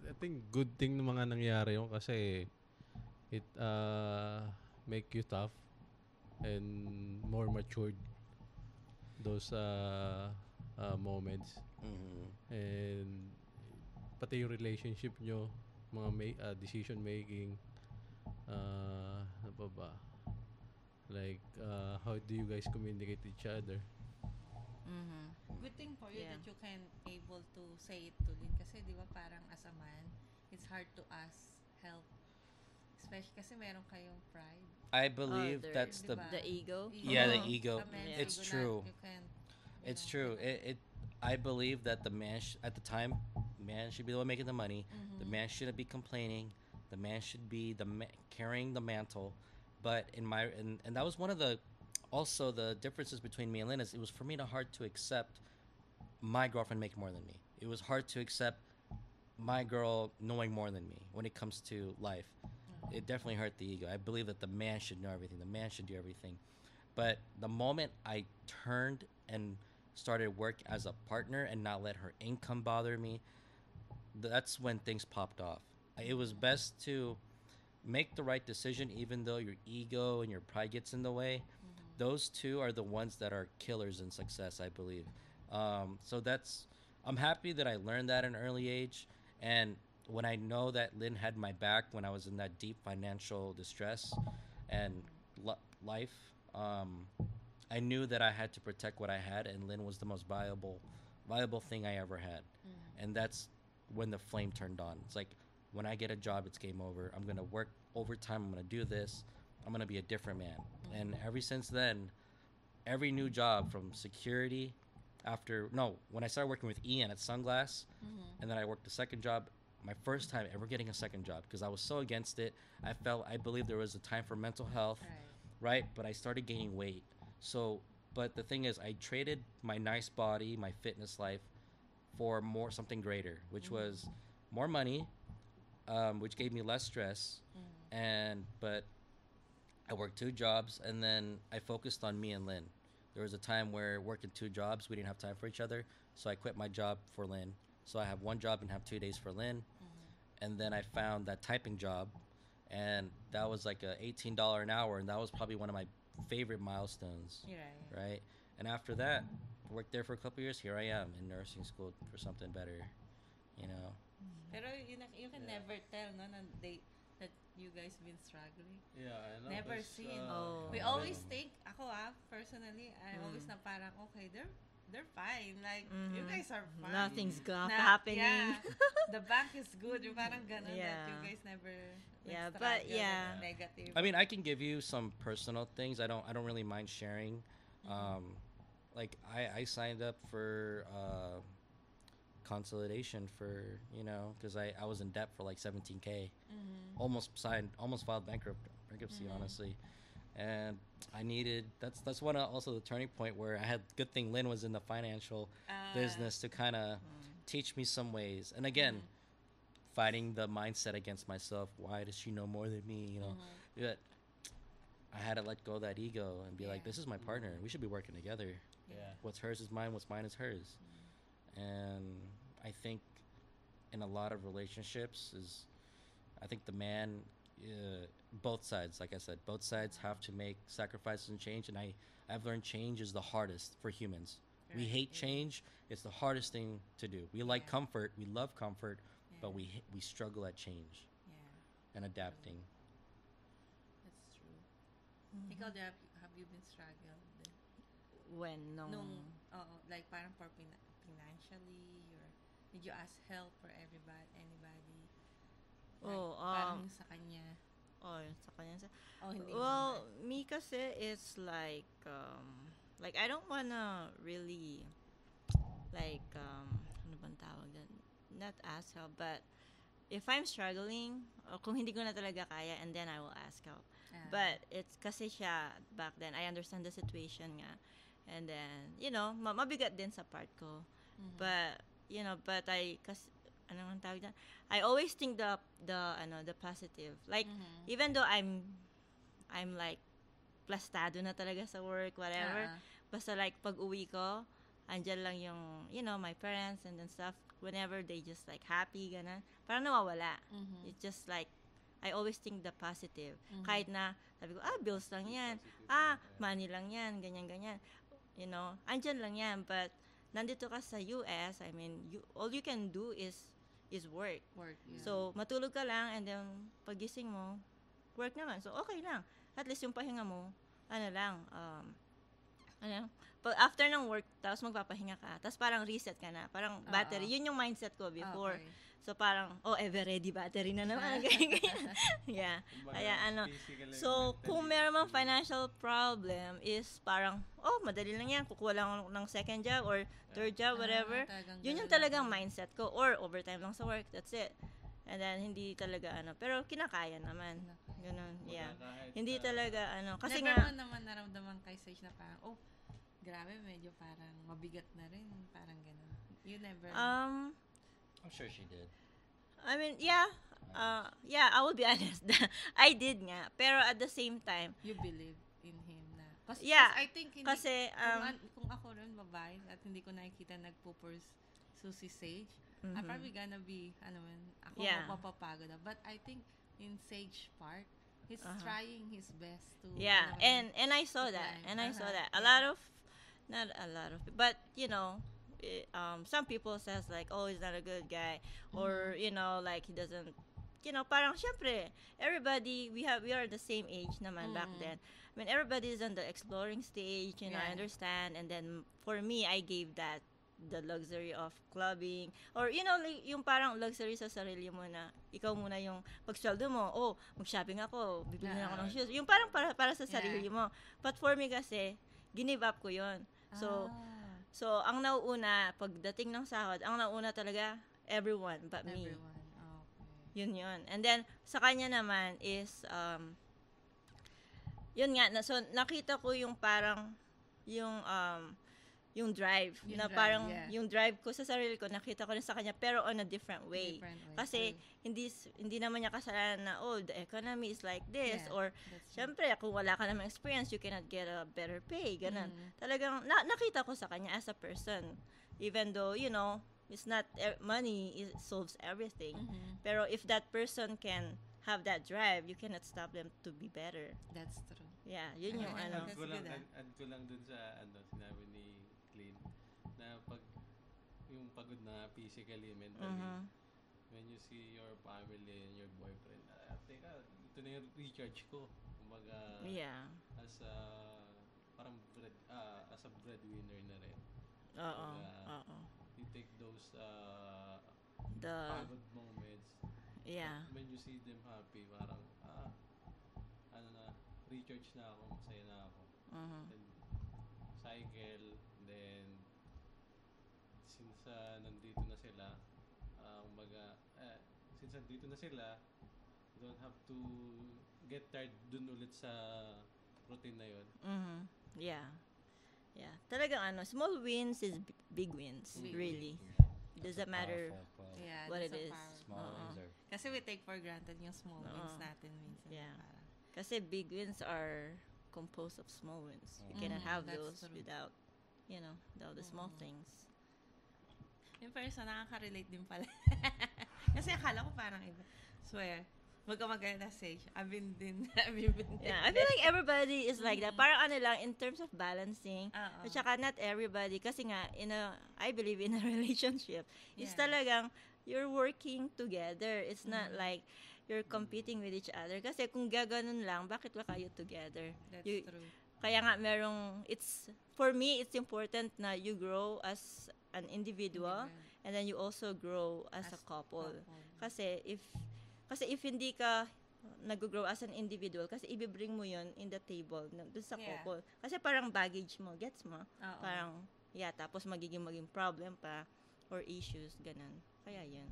Speaker 1: I think good thing na mga nangyari yun kasi it make you tough and more matured those moments. And pati yung relationship nyo, mga decision making, ano pa ba? Like, how do you guys communicate with each other?
Speaker 2: Good thing for you
Speaker 3: Yeah.
Speaker 2: that you can able to say it to Lynn kasi di ba parang as a man, it's hard to ask help. Especially kasi meron kayong pride.
Speaker 4: I believe
Speaker 3: there-
Speaker 4: that's the
Speaker 2: Diba?
Speaker 3: The ego.
Speaker 4: Yeah, the ego.
Speaker 2: A man,
Speaker 3: Yeah.
Speaker 4: It's
Speaker 2: ego
Speaker 4: true.
Speaker 2: Na, you can,
Speaker 4: It's true. It I believe that the man at the time, man should be the one making the money. The man shouldn't be complaining. The man should be carrying the mantle. But in my and that was one of the also the differences between me and Lynn is it was for me to hard to accept my girlfriend making more than me. It was hard to accept my girl knowing more than me when it comes to life. It definitely hurt the ego. I believe that the man should know everything. The man should do everything. But the moment I turned and started work as a partner and not let her income bother me, that's when things popped off. It was best to make the right decision even though your ego and your pride gets in the way. Those two are the ones that are killers in success, I believe. So I'm happy that I learned that at an early age. And when I know that Lynn had my back when I was in that deep financial distress and life, I knew that I had to protect what I had, and Lynn was the most valuable thing I ever had. And that's when the flame turned on. It's like, when I get a job, it's game over. I'm going to work overtime. I'm going to do this. I'm going to be a different man. And ever since then, every new job from security when I started working with Ian at Sunglass, and then I worked the second job, my first time ever getting a second job because I was so against it. I believe there was a time for mental health, right? But I started gaining weight. So, but the thing is, I traded my nice body, my fitness life, for something greater, which was more money, which gave me less stress, but I worked 2 jobs, and then I focused on me and Lynn. There was a time where working 2 jobs, we didn't have time for each other, so I quit my job for Lynn. So I have 1 job and have 2 days for Lynn, and then I found that typing job, and that was like a $18 an hour, and that was probably one of my favorite milestones. Right? And after that, worked there for a couple years. Here I am in nursing school for something better, you know.
Speaker 2: Pero you can never tell no that you guys been struggling.
Speaker 1: Yeah, I know.
Speaker 2: Never
Speaker 1: There's,
Speaker 2: seen.
Speaker 3: Oh.
Speaker 2: We always think, personally, I always na parang, okay, they're fine. Like, you guys are fine.
Speaker 3: Nothing's happening.
Speaker 2: Yeah, the bank is good. Yung parang ganun that you
Speaker 3: Yeah.
Speaker 2: guys never
Speaker 3: Yeah,
Speaker 2: struggle,
Speaker 3: but yeah.
Speaker 2: negative.
Speaker 4: I mean, I can give you some personal things. I don't really mind sharing. Like I signed up for consolidation for, because I was in debt for like 17K. Almost filed bankruptcy, honestly. And I needed that's one of also the turning point where I had good thing Lynn was in the financial business to kind of teach me some ways. And again, fighting the mindset against myself. Why does she know more than me? But I had to let go of that ego and be like, this is my partner. We should be working together.
Speaker 1: Yeah.
Speaker 4: What's hers is mine. What's mine is hers. And I think in a lot of relationships I think the man, both sides, like I said, both sides have to make sacrifices and change. And I I've learned change is the hardest for humans. We
Speaker 2: Right,
Speaker 4: hate
Speaker 2: yeah.
Speaker 4: change. It's the hardest thing to do. We like
Speaker 2: Yeah.
Speaker 4: comfort. We love comfort, but
Speaker 2: Yeah.
Speaker 4: we struggle at change
Speaker 2: Yeah,
Speaker 4: and adapting.
Speaker 2: that's true. Ikaw, Deb, have you been struggled din?
Speaker 3: When
Speaker 2: Nung, oo, like parang for financially, or did you ask help for anybody? Like,
Speaker 3: Oh,
Speaker 2: parang yung sa kanya.
Speaker 3: sa kanya.
Speaker 2: Oh, hindi
Speaker 3: Well,
Speaker 2: naman.
Speaker 3: me kasi it's like I don't wanna really ano bang tawag dyan? Not ask help, but if I'm struggling, o kung hindi ko na talaga kaya, and then I will ask help.
Speaker 2: Ah.
Speaker 3: But it's kasi siya back then, I understand the situation nga. And then, mabigat din sa part ko.
Speaker 2: Mhm.
Speaker 3: But, but ano ang tawag dyan? I always think the positive. Like,
Speaker 2: Mhm.
Speaker 3: even though I'm like, plastado na talaga sa work, whatever.
Speaker 2: Ah.
Speaker 3: Basta like, pag uwi ko, andyan lang yung, my parents and then stuff. Whenever they just like happy, ganun. Parang nawawala.
Speaker 2: Mhm.
Speaker 3: It's just like, I always think the positive.
Speaker 2: Mhm.
Speaker 3: Kahit na, sabi ko, bills lang yan. Money lang yan, ganyan-ganyan. Andyan lang yan. But, nandito ka sa US, I mean, all you can do is work.
Speaker 2: Work, yeah.
Speaker 3: So, matulog ka lang, and then, pagising mo, work naman. So, okay lang. At least yung pahinga mo, pag after ng work, tapos magpapahinga ka, tapos parang reset ka na. Parang battery. Yun yung mindset ko before.
Speaker 2: Okay.
Speaker 3: So, parang, ever ready battery na naman. Ganyan. Yeah.
Speaker 1: Kumbaga,
Speaker 3: Kaya,
Speaker 1: physical and
Speaker 3: so,
Speaker 1: mentally.
Speaker 3: kung meron mang financial problem, is parang, madali lang yan. Kukuha lang ng second job or third job, whatever.
Speaker 2: Talagang
Speaker 3: Yun yung
Speaker 2: ganun
Speaker 3: talagang
Speaker 2: lang.
Speaker 3: mindset ko. Or overtime lang sa work. That's it. And then, hindi talaga, pero kinakaya naman.
Speaker 2: Kinakaya.
Speaker 3: Ganun, yeah.
Speaker 1: kahit
Speaker 3: Hindi
Speaker 1: sa-
Speaker 3: talaga, kasi
Speaker 2: Never
Speaker 3: nga,
Speaker 2: mo naman naramdaman kay Sage na parang, grabe, medyo parang mabigat na rin. Parang ganun. You never.
Speaker 4: I'm sure she did.
Speaker 3: I mean, yeah. I will be honest. I did nga. Pero at the same time,
Speaker 2: You believe in him na. Kasi,
Speaker 3: Yeah,
Speaker 2: I think hindi,
Speaker 3: kasi,
Speaker 2: kung ako rin babae at hindi ko nakikita nagpo-pursue si Sage, I'm probably gonna be, ako
Speaker 3: Yeah.
Speaker 2: mapapagod na. But I think in Sage part, he's trying his best to,
Speaker 3: yeah. And I saw
Speaker 2: to
Speaker 3: that.
Speaker 2: climb.
Speaker 3: And I saw that.
Speaker 2: Yeah.
Speaker 3: Not a lot of, but, some people says like, he's not a good guy. Or, like, he doesn't, parang syempre, everybody, we are the same age naman back then. I mean, everybody's on the exploring stage, I
Speaker 2: Yeah.
Speaker 3: understand. And then, for me, I gave that the luxury of clubbing, or like, yung parang luxury sa sarili mo na ikaw muna yung pagsweldo mo, mag-shopping ako, bibili na ako ng shoes, yung parang para sa sarili
Speaker 2: Yeah.
Speaker 3: mo. But for me kasi, give up ko yon. So ang nauuna pagdating ng sahod, ang nauuna talaga everyone but me.
Speaker 2: Everyone. Okay.
Speaker 3: Yun. And then sa kanya naman is yun nga, so nakita ko yung parang yung drive
Speaker 2: Yung
Speaker 3: na
Speaker 2: drive,
Speaker 3: parang
Speaker 2: yeah.
Speaker 3: yung drive ko sa sarili ko nakita ko rin sa kanya pero on a different way.
Speaker 2: Different way,
Speaker 3: Kasi
Speaker 2: true.
Speaker 3: hindi naman niya kasalanan na the economy is like this,
Speaker 2: Yeah,
Speaker 3: or
Speaker 2: that's true.
Speaker 3: syempre kung wala ka namang experience you cannot get a better pay, ganun.
Speaker 2: Mm.
Speaker 3: Talagang nakita ko sa kanya as a person, even though it's not money solves everything.
Speaker 2: Mhm.
Speaker 3: Pero if that person can have that drive, you cannot stop them to be better.
Speaker 2: That's true.
Speaker 3: Yeah, yun yung
Speaker 2: Okay.
Speaker 3: ano.
Speaker 2: That's good,
Speaker 1: Add ko lang dun sa sinabi ni Clean na yung pagod na physically, mentally,
Speaker 3: Mhm.
Speaker 1: when you see your family and your boyfriend, teka, ito na yung recharge ko. Kumbaga,
Speaker 3: Yeah.
Speaker 1: as a as a breadwinner na rin.
Speaker 3: Oo.
Speaker 1: Kumbaga,
Speaker 3: Oo.
Speaker 1: you take those
Speaker 3: The
Speaker 1: pagod moments.
Speaker 3: yeah.
Speaker 1: When you see them happy, parang, recharge na ako, masaya na ako.
Speaker 3: Mhm.
Speaker 1: Then, cycle, then, since nandito na sila, since nandito na sila, don't have to get tired dun ulit sa routine na yun.
Speaker 3: Mhm. Yeah. Yeah. Talagang small wins is big wins,
Speaker 2: Big
Speaker 3: really. It doesn't matter
Speaker 4: Powerful.
Speaker 2: Yeah,
Speaker 3: what
Speaker 2: that's
Speaker 3: it
Speaker 2: so
Speaker 3: is.
Speaker 2: powerful.
Speaker 4: Small wins are
Speaker 2: Kasi we take for granted yung small wins natin minsan.
Speaker 3: Yeah.
Speaker 2: Parang,
Speaker 3: Kasi big wins are composed of small wins. You cannot have
Speaker 2: that's
Speaker 3: those
Speaker 2: true.
Speaker 3: without the small things.
Speaker 2: yung person, nakaka-relate din pala. Kasi akala ko parang iba. Swear. Huwag ka mag-alala, Sage. I've been there.
Speaker 3: Yeah, I feel like everybody is like that. Parang ano lang, in terms of balancing.
Speaker 2: Oo.
Speaker 3: At saka not everybody. Kasi nga, I believe in a relationship. It's
Speaker 2: Yeah.
Speaker 3: talagang, you're working together. It's not like, you're competing with each other. Kasi kung gaganon lang, bakit ba kayo together?
Speaker 2: That's
Speaker 3: You-
Speaker 2: true.
Speaker 3: Kaya nga for me, it's important na you grow as an individual. And then you also grow as a couple. Kasi if hindi ka nag-grow as an individual, kasi ibibring mo yon in the table dun sa
Speaker 2: Yeah.
Speaker 3: couple. Kasi parang baggage mo, gets mo?
Speaker 2: Oo.
Speaker 3: Parang, tapos maging problem pa or issues, ganun. Kaya yun.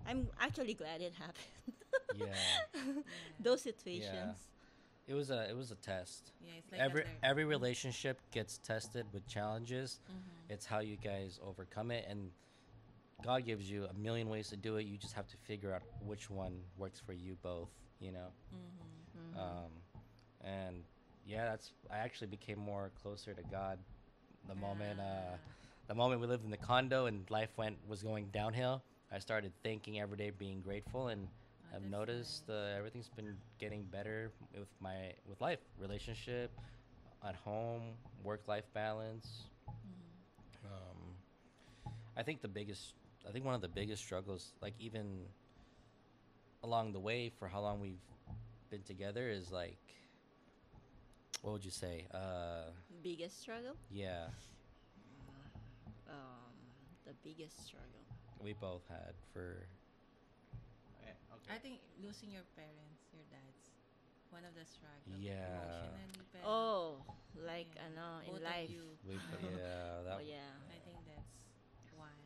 Speaker 3: I'm actually glad it happened.
Speaker 4: Yeah.
Speaker 3: Those situations.
Speaker 4: It was a test.
Speaker 2: Yeah, it's like
Speaker 4: Every relationship gets tested with challenges.
Speaker 2: Mm-hmm.
Speaker 4: It's how you guys overcome it, and God gives you a million ways to do it. You just have to figure out which one works for you both. You know.
Speaker 2: Mm-hmm.
Speaker 4: And I actually became more closer to God the moment we lived in the condo and life was going downhill. I started thinking every day, being grateful, and I've
Speaker 2: that's
Speaker 4: noticed everything's been getting better with life, relationship, at home, work-life balance. I think one of the biggest struggles, like even along the way for how long we've been together, is like, what would you say?
Speaker 3: Biggest struggle?
Speaker 4: Yeah,
Speaker 3: The biggest struggle.
Speaker 4: we both had for.
Speaker 1: Okay.
Speaker 2: I think losing your parents, your dads, one of the struggles.
Speaker 4: Yeah.
Speaker 2: Emotionally, pero
Speaker 3: Oh, like
Speaker 2: yeah,
Speaker 3: in
Speaker 2: both
Speaker 3: life.
Speaker 2: of you.
Speaker 4: Yeah, that.
Speaker 3: Oh yeah.
Speaker 2: I think that's one.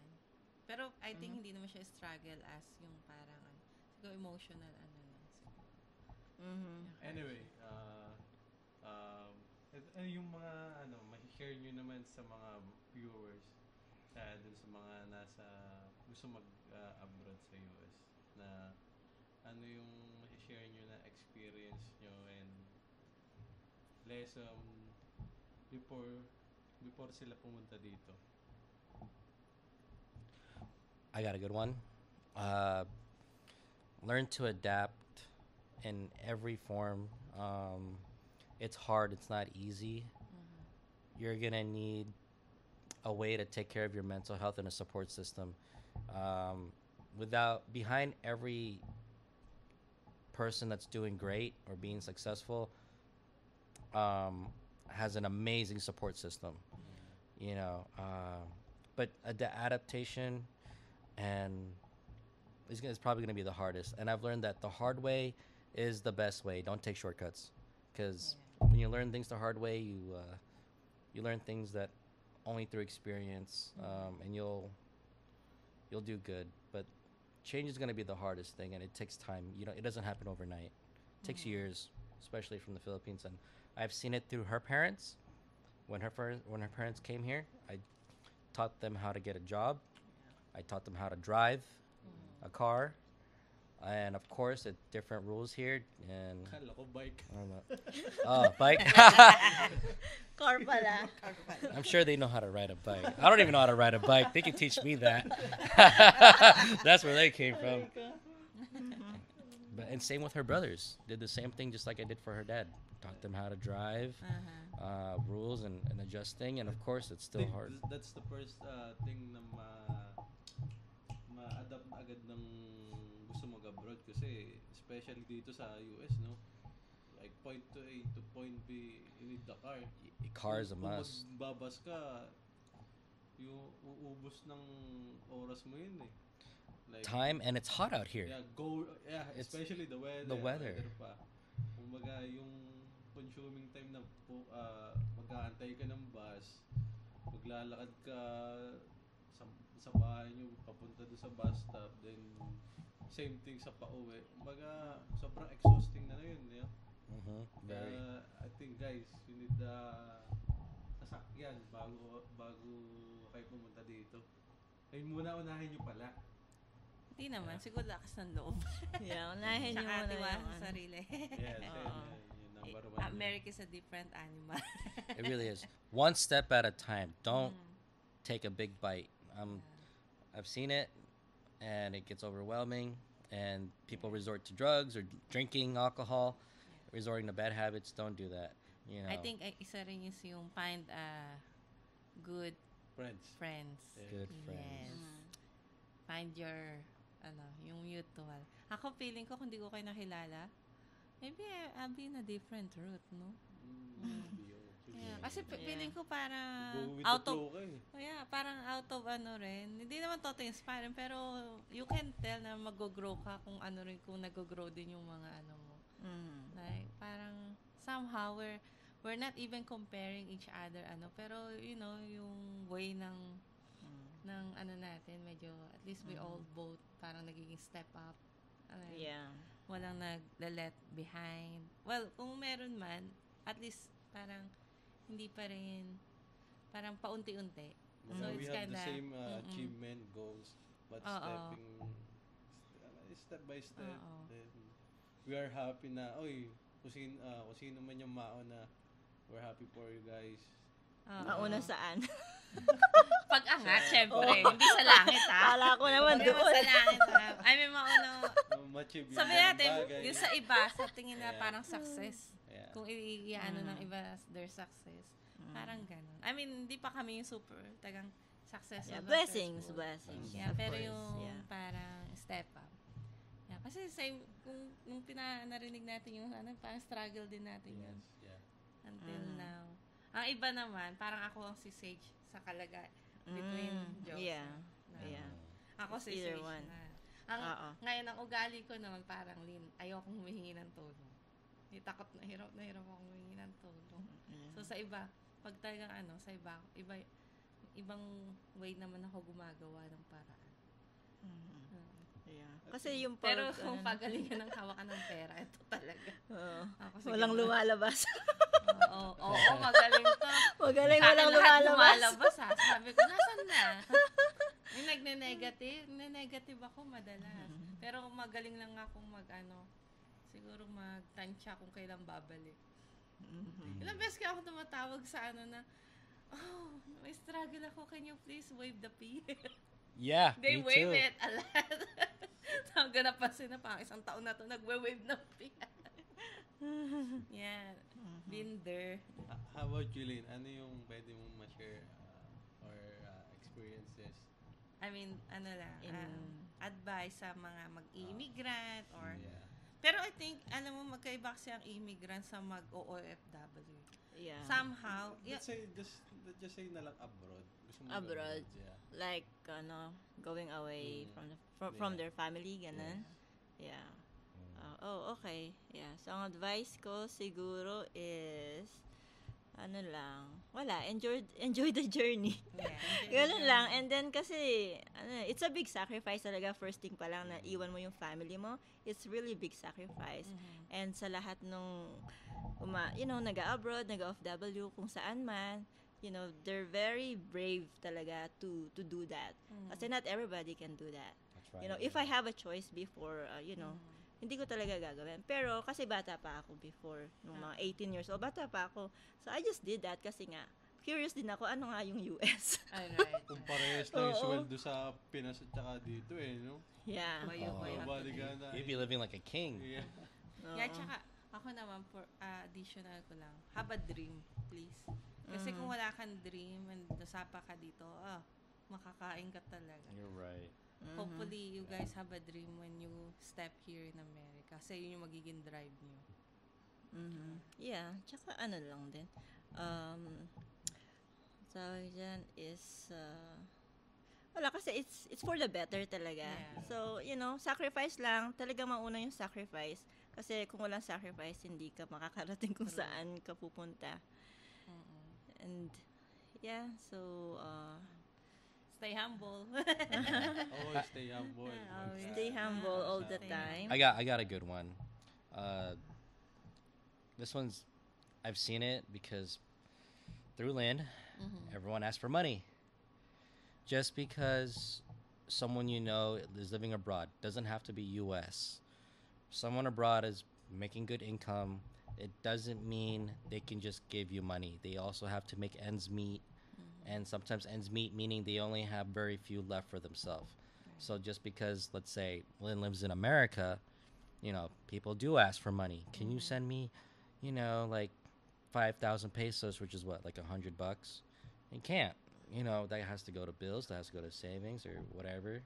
Speaker 2: Pero I think
Speaker 3: Mm-hmm.
Speaker 2: hindi naman siya struggle as yung parang siguro emotional ano lang.
Speaker 3: Mhm.
Speaker 1: Anyway, yung mga ma-share nyo naman sa mga viewers dun sa mga gusto mag-abroad sa US na ano yung ma-share nyo na experience nyo and lesson before sila pumunta dito.
Speaker 4: I got a good one. Learn to adapt in every form. It's hard. It's not easy. You're gonna need a way to take care of your mental health and a support system. Behind every person that's doing great or being successful, has an amazing support system. You know, but the adaptation and it's probably going to be the hardest. And I've learned that the hard way is the best way. Don't take shortcuts, because when you learn things the hard way, you learn things that only through experience, and you'll do good. But change is going to be the hardest thing, and it takes time. It doesn't happen overnight. It takes years, especially from the Philippines. And I've seen it through her parents. When her parents came here, I taught them how to get a job. I taught them how to drive a car, and of course, it's different rules here. And
Speaker 1: Kala ko bike.
Speaker 4: I don't know. Oh, bike.
Speaker 3: Car pala.
Speaker 4: I'm sure they know how to ride a bike. I don't even know how to ride a bike. They can teach me that. That's where they came from. And same with her brothers. Did the same thing just like I did for her dad. Taught them how to drive, rules and adjusting, and of course it's still
Speaker 1: Think
Speaker 4: hard.
Speaker 1: That's the first thing na ma-adapt na agad ng gusto mag-abroad kasi especially dito sa US, no? Like point to A to point B, you need the car.
Speaker 4: Car is a
Speaker 1: Kung
Speaker 4: must.
Speaker 1: magbabas ka, yung uubos ng oras mo yun eh. Like,
Speaker 4: Time, and it's hot out here.
Speaker 1: It's, especially the weather.
Speaker 4: the weather.
Speaker 1: Pa. Kumbaga yung consuming time na mag-aantay ka ng bus, maglalakad ka sa bahay nyo papunta doon sa bus stop, then same thing sa pauwi. Kumbaga sobrang exhausting na yun, yeah?
Speaker 4: Very.
Speaker 1: I think guys, you need sasakyan bago kayo pumunta dito. Ayun muna, unahin nyo pala.
Speaker 2: Hindi naman, siguro lakas ng loob.
Speaker 3: Yeah, unahin niyo
Speaker 2: Saka
Speaker 3: muna
Speaker 2: tiwala
Speaker 3: yung
Speaker 2: sa sarili.
Speaker 1: Yes,
Speaker 2: Oo.
Speaker 1: yun number one.
Speaker 2: America's a different animal.
Speaker 4: It really is. One step at a time. Don't take a big bite. I've seen it, and it gets overwhelming, and people resort to drugs or drinking alcohol, resorting to bad habits. Don't do that. You know.
Speaker 2: I think isa rin yung find good
Speaker 1: Friends.
Speaker 2: friends.
Speaker 4: Good friends.
Speaker 2: Yes. Find your, yung mutual. Ako, feeling ko, kung di ko kayo nakilala, maybe I'll be in a different route, no? Yeah. Kasi feeling ko parang
Speaker 1: Go with
Speaker 2: out
Speaker 1: the
Speaker 2: of,
Speaker 1: flow ka eh.
Speaker 2: yeah, parang out of rin. Hindi naman totally inspiring, pero you can tell na mag-grow ka kung kung nag-grow din yung mga mo. Like, parang somehow we're not even comparing each other, pero yung way ng natin, medyo, at least we all both parang nagiging step up.
Speaker 3: Yeah.
Speaker 2: Walang nag-let behind. Well, kung meron man, at least parang hindi pa rin, parang paunti-unti. So,
Speaker 1: we
Speaker 2: it's
Speaker 1: have
Speaker 2: kinda,
Speaker 1: the same achievement goals, but step by step. Then, we are happy na, kung sino man yung na we're happy for you guys.
Speaker 3: Mauna saan?
Speaker 2: Pag-angat, syempre. Hindi sa langit,
Speaker 3: Kala ko naman
Speaker 2: Hindi naman
Speaker 3: doon.
Speaker 2: sa langit, I mean, mauna.
Speaker 1: Ma-achieve yung
Speaker 2: Sabi
Speaker 1: mga
Speaker 2: natin,
Speaker 1: bagay.
Speaker 2: yung sa iba, sa tingin na parang success.
Speaker 1: Yeah.
Speaker 2: Kung ng iba their success. Parang ganun. I mean, hindi pa kami yung super tagang successful.
Speaker 3: Yeah, blessings.
Speaker 2: Yeah,
Speaker 3: Of
Speaker 2: pero
Speaker 3: course,
Speaker 2: yung
Speaker 3: yeah.
Speaker 2: parang step up. Yeah, kasi same, kung nung narinig natin yung parang struggle din natin yun.
Speaker 1: Yes, yeah.
Speaker 2: Until now. Ang iba naman, parang ako ang si Sage sa between Joseph.
Speaker 3: Yeah.
Speaker 2: Na-
Speaker 3: Yeah.
Speaker 2: Ako si
Speaker 3: Either
Speaker 2: Sage
Speaker 3: one.
Speaker 2: na. Ngayon, ang ugali ko naman parang ayokong humihingi ng tulong. Takot na hirap akong humingi ng tulong. So, sa iba, pag talagang ibang way naman ako gumagawa ng paraan.
Speaker 3: Yeah. Kasi yung
Speaker 2: Pero kung pagalingan ng hawakan ng pera, ito talaga. Ako, sige,
Speaker 3: walang lumalabas.
Speaker 2: Oo, magaling to.
Speaker 3: Magaling,
Speaker 2: Sa akin
Speaker 3: walang
Speaker 2: lahat
Speaker 3: lumalabas.
Speaker 2: Sabi ko, nasan na? Yung nagne-negative ako madalas. Pero magaling lang akong siguro magtansya kung kailan babalik. Ilang beses kaya ako tumatawag sa na, may struggle ako, can you please wave the P?
Speaker 4: Yeah,
Speaker 2: They
Speaker 4: me
Speaker 2: wave
Speaker 4: too.
Speaker 2: it a lot. Hanggang napansin na parang isang taon na to nagwe-wave ng P. Yeah, been there.
Speaker 1: How about you, Lynn? Ano yung pwede mong ma-share or experiences?
Speaker 2: I mean, advice sa mga mag-immigrant or...
Speaker 1: Yeah.
Speaker 2: Pero I think, magkaiba kasi ang immigrant sa mag-OFW.
Speaker 3: Yeah.
Speaker 2: Somehow,
Speaker 1: Let's just say na lang abroad. Gusto mo
Speaker 3: Abroad.
Speaker 1: yeah.
Speaker 3: Like, going away from their family, ganun. Yeah. Okay. Yeah. So, ang advice ko siguro is, enjoy the journey.
Speaker 2: yeah.
Speaker 3: Ganun lang. And then kasi, it's a big sacrifice talaga. First thing pa lang na iwan mo yung family mo. It's really big sacrifice. And sa lahat nung, nag-abroad, nag-OFW, kung saan man, they're very brave talaga to do that. Kasi not everybody can do that.
Speaker 4: That's right.
Speaker 3: If I have a choice before, hindi ko talaga gagawin. Pero kasi bata pa ako before, nung mga 18 years old, bata pa ako. So I just did that kasi nga, curious din ako, ano nga yung US.
Speaker 2: Alright.
Speaker 1: Kung parehas lang yung
Speaker 3: Oo.
Speaker 1: sweldo sa Pinas at saka dito no?
Speaker 3: Yeah.
Speaker 1: Babalik ka na.
Speaker 4: You'd be living like a king.
Speaker 1: Yeah.
Speaker 2: Yeah, tsaka, ako naman, for additional ko lang, have a dream, please. Kasi kung wala kang dream and nasapa ka dito, makakain ka talaga.
Speaker 4: You're right.
Speaker 2: Hopefully, you guys have a dream when you step here in America. Kasi yun yung magiging drive nyo.
Speaker 3: Yeah. Tsaka lang din. Tawag dyan is, wala kasi it's for the better talaga.
Speaker 2: Yeah.
Speaker 3: So, sacrifice lang. Talaga mauna yung sacrifice. Kasi kung walang sacrifice, hindi ka makakarating kung saan ka pupunta. And, yeah. So,
Speaker 2: Stay humble.
Speaker 1: Always stay humble.
Speaker 3: stay humble all the time.
Speaker 4: I got a good one. This one's, I've seen it because through Lynn, everyone asks for money. Just because someone is living abroad doesn't have to be U.S. Someone abroad is making good income. It doesn't mean they can just give you money. They also have to make ends meet. And sometimes ends meet meaning they only have very few left for themselves. So just because, let's say, Lynn lives in America, people do ask for money. Can you send me, like 5,000 pesos, which is what, like $100? You can't. That has to go to bills, that has to go to savings or whatever.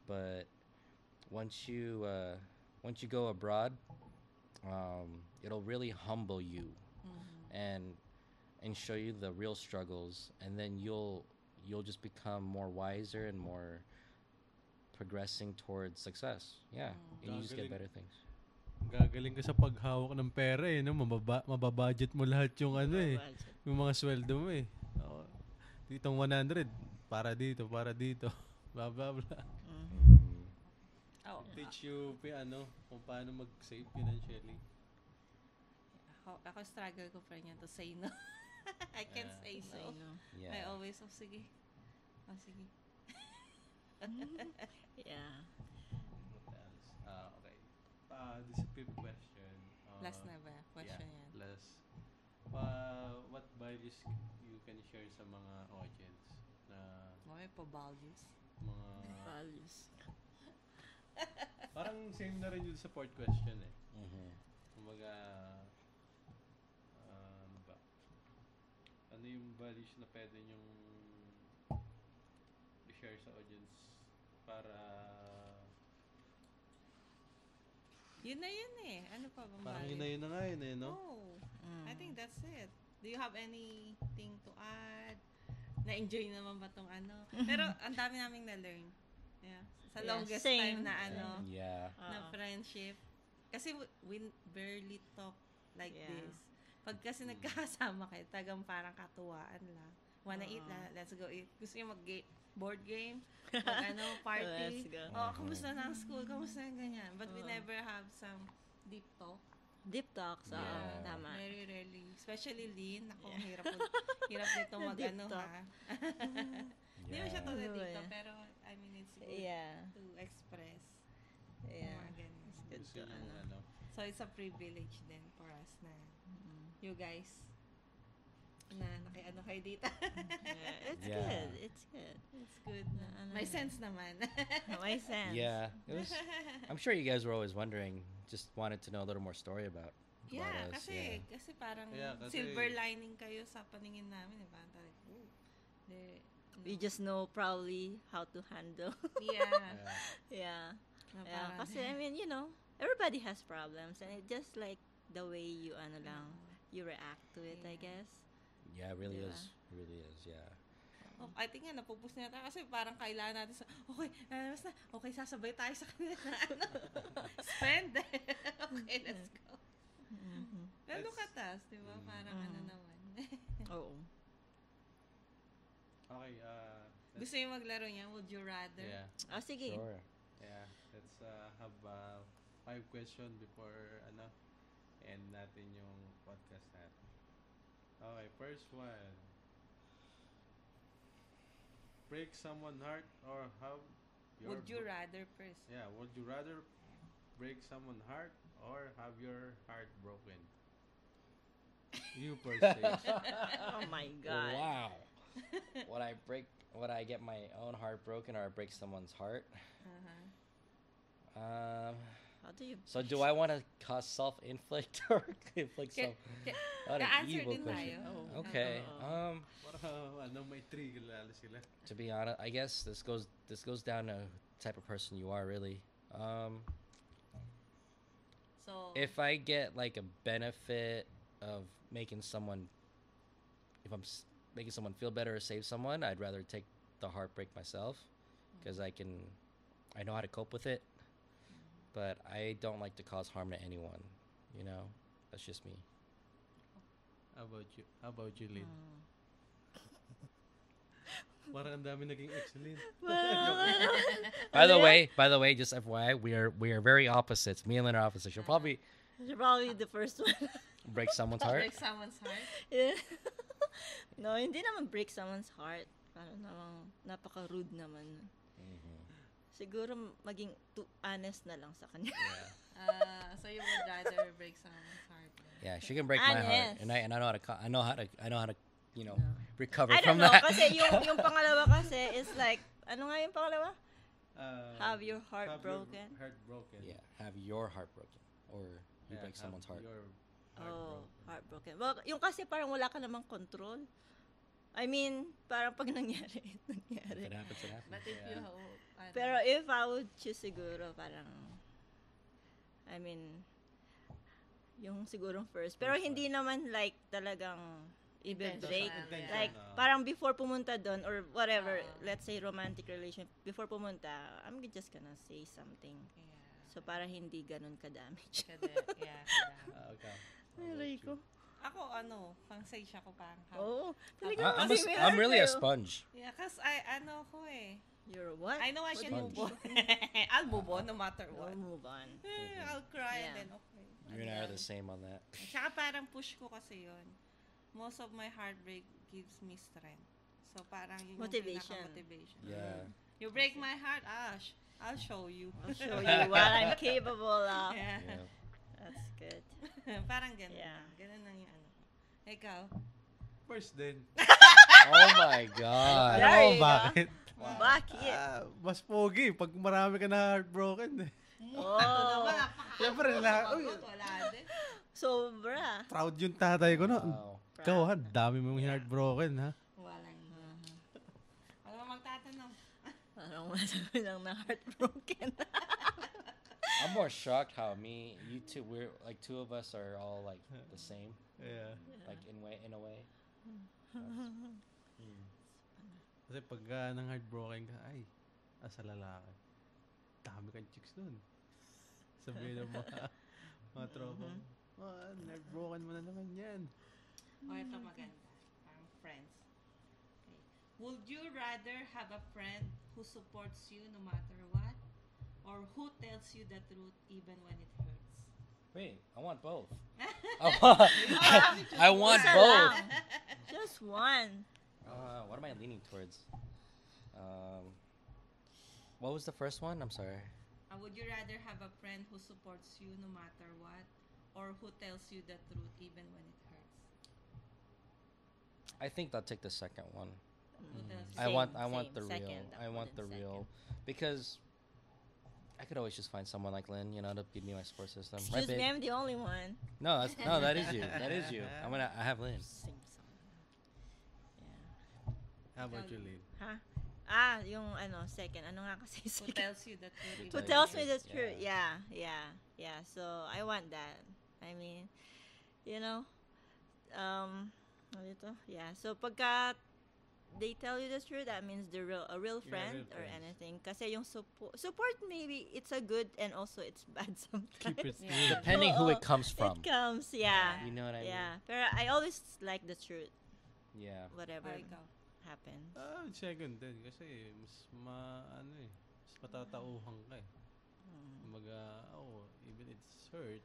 Speaker 4: But once you go abroad, it'll really humble you and show you the real struggles, and then you'll just become more wiser and more progressing towards success. Yeah, and you just get better things.
Speaker 1: Gagaling ka sa paghawak ng pera no? Mababudget mo lahat yung yung mga sweldo mo Oo. Ditong 100, para dito, blah blah blah. Teach you kung paano mag-save financially.
Speaker 2: Ako struggle ko pa niya to say no. I can't say so.
Speaker 4: Yeah.
Speaker 2: I always, sige.
Speaker 3: Yeah.
Speaker 1: What else? Okay. This is a fifth question.
Speaker 2: Last na ba? Question yan.
Speaker 1: Last. What values you can share sa mga audience na
Speaker 2: May pa-values.
Speaker 1: mga
Speaker 3: Values.
Speaker 1: parang same na rin yun sa fourth question Kumbaga ano ba? Ano yung values na pwede nyong i-share sa audience para
Speaker 2: Yun na yun Ano pa bang
Speaker 1: parang
Speaker 2: value?
Speaker 1: yun na nga no?
Speaker 2: Oh, I think that's it. Do you have anything to add? Na-enjoy naman ba tong Pero ang dami naming na-learn. Yeah. Sa
Speaker 3: Yeah,
Speaker 2: longest
Speaker 3: same.
Speaker 2: time na
Speaker 4: Yeah.
Speaker 2: na friendship. Kasi we barely talk like this. Pag kasi nagkakasama kayo, tagang parang katuwaan lang. Wanna eat na? Let's go eat. Gusto nyo board game? Party?
Speaker 3: Let's go.
Speaker 2: Kamusta na ang school? Kamusta na ganyan? But we never have some deep talk.
Speaker 3: Deep talks.
Speaker 4: Yeah.
Speaker 3: Tama.
Speaker 2: Very rarely. Especially Lynn. Ako, hirap nito
Speaker 3: Deep talk.
Speaker 2: ha. Hindi mo siya
Speaker 4: Yeah.
Speaker 2: talaga dito,
Speaker 3: Yeah.
Speaker 2: pero I mean, it's good
Speaker 3: Yeah.
Speaker 2: to express.
Speaker 3: Yeah.
Speaker 2: Mga ganyan.
Speaker 3: Good
Speaker 1: Gusto
Speaker 3: to
Speaker 1: nyo
Speaker 2: So, it's a privilege din for us na you guys na kayo dito.
Speaker 3: Yeah, it's
Speaker 4: Yeah.
Speaker 3: good. It's good.
Speaker 2: It's good na. May sense naman.
Speaker 3: My sense.
Speaker 4: Yeah. I'm sure you guys were always wondering, just wanted to know a little more story about
Speaker 2: Yeah,
Speaker 4: us.
Speaker 2: kasi parang
Speaker 1: Yeah, kasi-
Speaker 2: silver lining kayo sa paningin namin, diba?
Speaker 3: We just know probably how to handle.
Speaker 2: Yeah.
Speaker 3: Yeah.
Speaker 2: Na
Speaker 3: Yeah.
Speaker 2: parang-
Speaker 3: Kasi, I mean, everybody has problems, and it just like the way you, you react to it, I guess.
Speaker 4: Yeah, it really
Speaker 3: Yeah.
Speaker 4: is. It really is, yeah.
Speaker 2: Oh, I think nga, napupus na tayo kasi parang kailangan natin okay, sasabay tayo sa kanila na spend. Okay, let's go. Pero look at us, di ba? Parang naman.
Speaker 3: Oo.
Speaker 1: Okay,
Speaker 2: Gusto yung maglaro niya? Would you rather?
Speaker 1: yeah.
Speaker 3: Oh, sige.
Speaker 4: Sure.
Speaker 1: Yeah, let's have 5 questions before end natin yung podcast natin. Okay, first one. Break someone's heart or have your
Speaker 2: Would you rather first?
Speaker 1: Yeah, would you rather break someone's heart or have your heart broken? You first say.
Speaker 3: Oh my God.
Speaker 4: Wow. Would I get my own heart broken or I break someone's heart?
Speaker 3: How do you?
Speaker 4: So do I want to cause self-inflict or inflict self? What an
Speaker 2: ka-answer
Speaker 4: evil
Speaker 2: din
Speaker 4: question.
Speaker 2: tayo.
Speaker 4: Okay.
Speaker 1: Parang may trigger lalo sila.
Speaker 4: To be honest, I guess this goes down to the type of person you are, really.
Speaker 2: So,
Speaker 4: If I get like a benefit of making someone, making someone feel better or save someone, I'd rather take the heartbreak myself because I know how to cope with it. But I don't like to cause harm to anyone. That's just me.
Speaker 1: How about you, Lynn? Parang ang dami naging excellent.
Speaker 4: By the way, just FYI, we are very opposites. Me and Lynn are opposites. You're probably
Speaker 3: You're probably the first one.
Speaker 4: break someone's heart.
Speaker 2: break someone's heart.
Speaker 3: Yeah. No, hindi naman break someone's heart. Parang namang napaka-rude naman. Siguro maging too honest na lang sa kanya.
Speaker 2: So you would rather break someone's heart.
Speaker 4: Yeah, she can break my heart,
Speaker 3: Honest.
Speaker 4: and I know how to recover
Speaker 3: I
Speaker 4: from
Speaker 3: don't know,
Speaker 4: that.
Speaker 3: kasi yung pangalawa kasi is like, ano nga yung pangalawa? Have your heart broken?
Speaker 1: Heart broken.
Speaker 4: Yeah, have your heart broken, or you break
Speaker 1: have
Speaker 4: someone's heart.
Speaker 1: Your
Speaker 3: Oh, heartbroken. Well, yung kasi parang wala ka namang control. I mean, parang pag nangyari,
Speaker 4: If
Speaker 3: nangyari.
Speaker 4: it happens, it happens.
Speaker 2: But if you,
Speaker 3: Pero if I would choose siguro, parang, I mean, yung sigurong first. Pero hindi naman like talagang i-break.
Speaker 2: Intentional,
Speaker 3: Like, parang before pumunta doon or whatever, let's say romantic relation, before pumunta, I'm just gonna say something.
Speaker 2: yeah.
Speaker 3: So, para hindi ganun ka-damage.
Speaker 2: Yeah.
Speaker 1: Okay.
Speaker 3: Aray ko.
Speaker 2: Ako, pang-sage ako parang
Speaker 3: Oo.
Speaker 4: I'm,
Speaker 3: kasi may
Speaker 4: I'm
Speaker 3: heart
Speaker 4: really a
Speaker 3: kayo.
Speaker 4: sponge.
Speaker 2: Yeah, cause ko eh.
Speaker 3: You're what?
Speaker 2: I know I should
Speaker 4: Sponge.
Speaker 2: move on. I'll move on no matter what.
Speaker 3: We'll move on.
Speaker 2: I'll cry
Speaker 3: Yeah.
Speaker 2: and then okay.
Speaker 4: You and I are the same on that.
Speaker 2: At saka parang push ko kasi yun. Most of my heartbreak gives me strength. So parang yun
Speaker 3: Motivation.
Speaker 2: yung pinaka-motivation.
Speaker 4: Yeah.
Speaker 2: You break my heart, Ash. I'll show you.
Speaker 3: I'll show you what I'm capable of.
Speaker 2: Yeah.
Speaker 4: Yeah.
Speaker 3: That's good.
Speaker 2: Parang ganun.
Speaker 3: Yeah.
Speaker 2: Ganun lang yung ano. Ikaw?
Speaker 1: First din.
Speaker 4: Oh my god.
Speaker 3: There
Speaker 1: Alam mo
Speaker 3: you go.
Speaker 1: bakit?
Speaker 3: Bakit?
Speaker 1: Mas pogi pag marami ka na heartbroken.
Speaker 3: Oh.
Speaker 1: Siyempre,
Speaker 2: Wala din.
Speaker 3: Sobra.
Speaker 1: proud yung tatay ko, no?
Speaker 4: Wow.
Speaker 1: Ikaw, ha? Dami mong heartbroken, ha?
Speaker 2: Walang. Wala mo magtatanong.
Speaker 3: Parang masabi lang na heartbroken.
Speaker 4: I'm more shocked how you two, we're like two of us are all like the same,
Speaker 1: Yeah.
Speaker 4: like in a way.
Speaker 1: Kasi pag nang heartbroken ka, ay, sa lalaki. Dami kang chicks nun. Sabihin ng mga tropa. Heartbroken mo na naman yan.
Speaker 2: Ito maganda. Parang friends. Okay. Would you rather have a friend who supports you no matter what? Or who tells you the truth even when it hurts?
Speaker 4: Wait, I want both. I want
Speaker 3: Isa
Speaker 4: both.
Speaker 3: lang. Just one.
Speaker 4: What am I leaning towards? What was the first one? I'm sorry.
Speaker 2: Would you rather have a friend who supports you no matter what? Or who tells you the truth even when it hurts?
Speaker 4: I think I'll take the second one.
Speaker 2: Who tells you?
Speaker 4: I want
Speaker 3: Same,
Speaker 4: the real.
Speaker 3: second.
Speaker 4: I want the
Speaker 3: Second.
Speaker 4: real because I could always just find someone like Lynn, to be my support system.
Speaker 3: Excuse
Speaker 4: babe?
Speaker 3: me, I'm the only one.
Speaker 4: No, that is you. That is you. I have Lynn.
Speaker 3: Same song. Yeah.
Speaker 1: How about you, Lynn?
Speaker 3: Ha? Yung second. Ano nga kasi
Speaker 2: Who
Speaker 3: second?
Speaker 2: tells you the truth?
Speaker 3: Who
Speaker 2: even
Speaker 3: tells
Speaker 2: when
Speaker 3: me
Speaker 2: it
Speaker 3: the truth? Yeah. So I want that. I mean, ano ito? Yeah. So pagka they tell you the truth, that means they're a real
Speaker 1: Yeah,
Speaker 3: friend
Speaker 1: real
Speaker 3: or
Speaker 1: friends.
Speaker 3: anything. Kasi yung support maybe it's a good and also it's bad sometimes.
Speaker 1: Keep it
Speaker 2: Yeah.
Speaker 4: Depending who it
Speaker 3: Oo,
Speaker 4: comes from.
Speaker 3: It comes, yeah.
Speaker 4: You know what I mean?
Speaker 3: Yeah. Pero I always like the truth,
Speaker 4: Yeah.
Speaker 3: whatever
Speaker 2: ikaw.
Speaker 3: happens.
Speaker 1: Second din. Kasi mas mas matatauhan ka eh. Kumbaga, even it's hurt,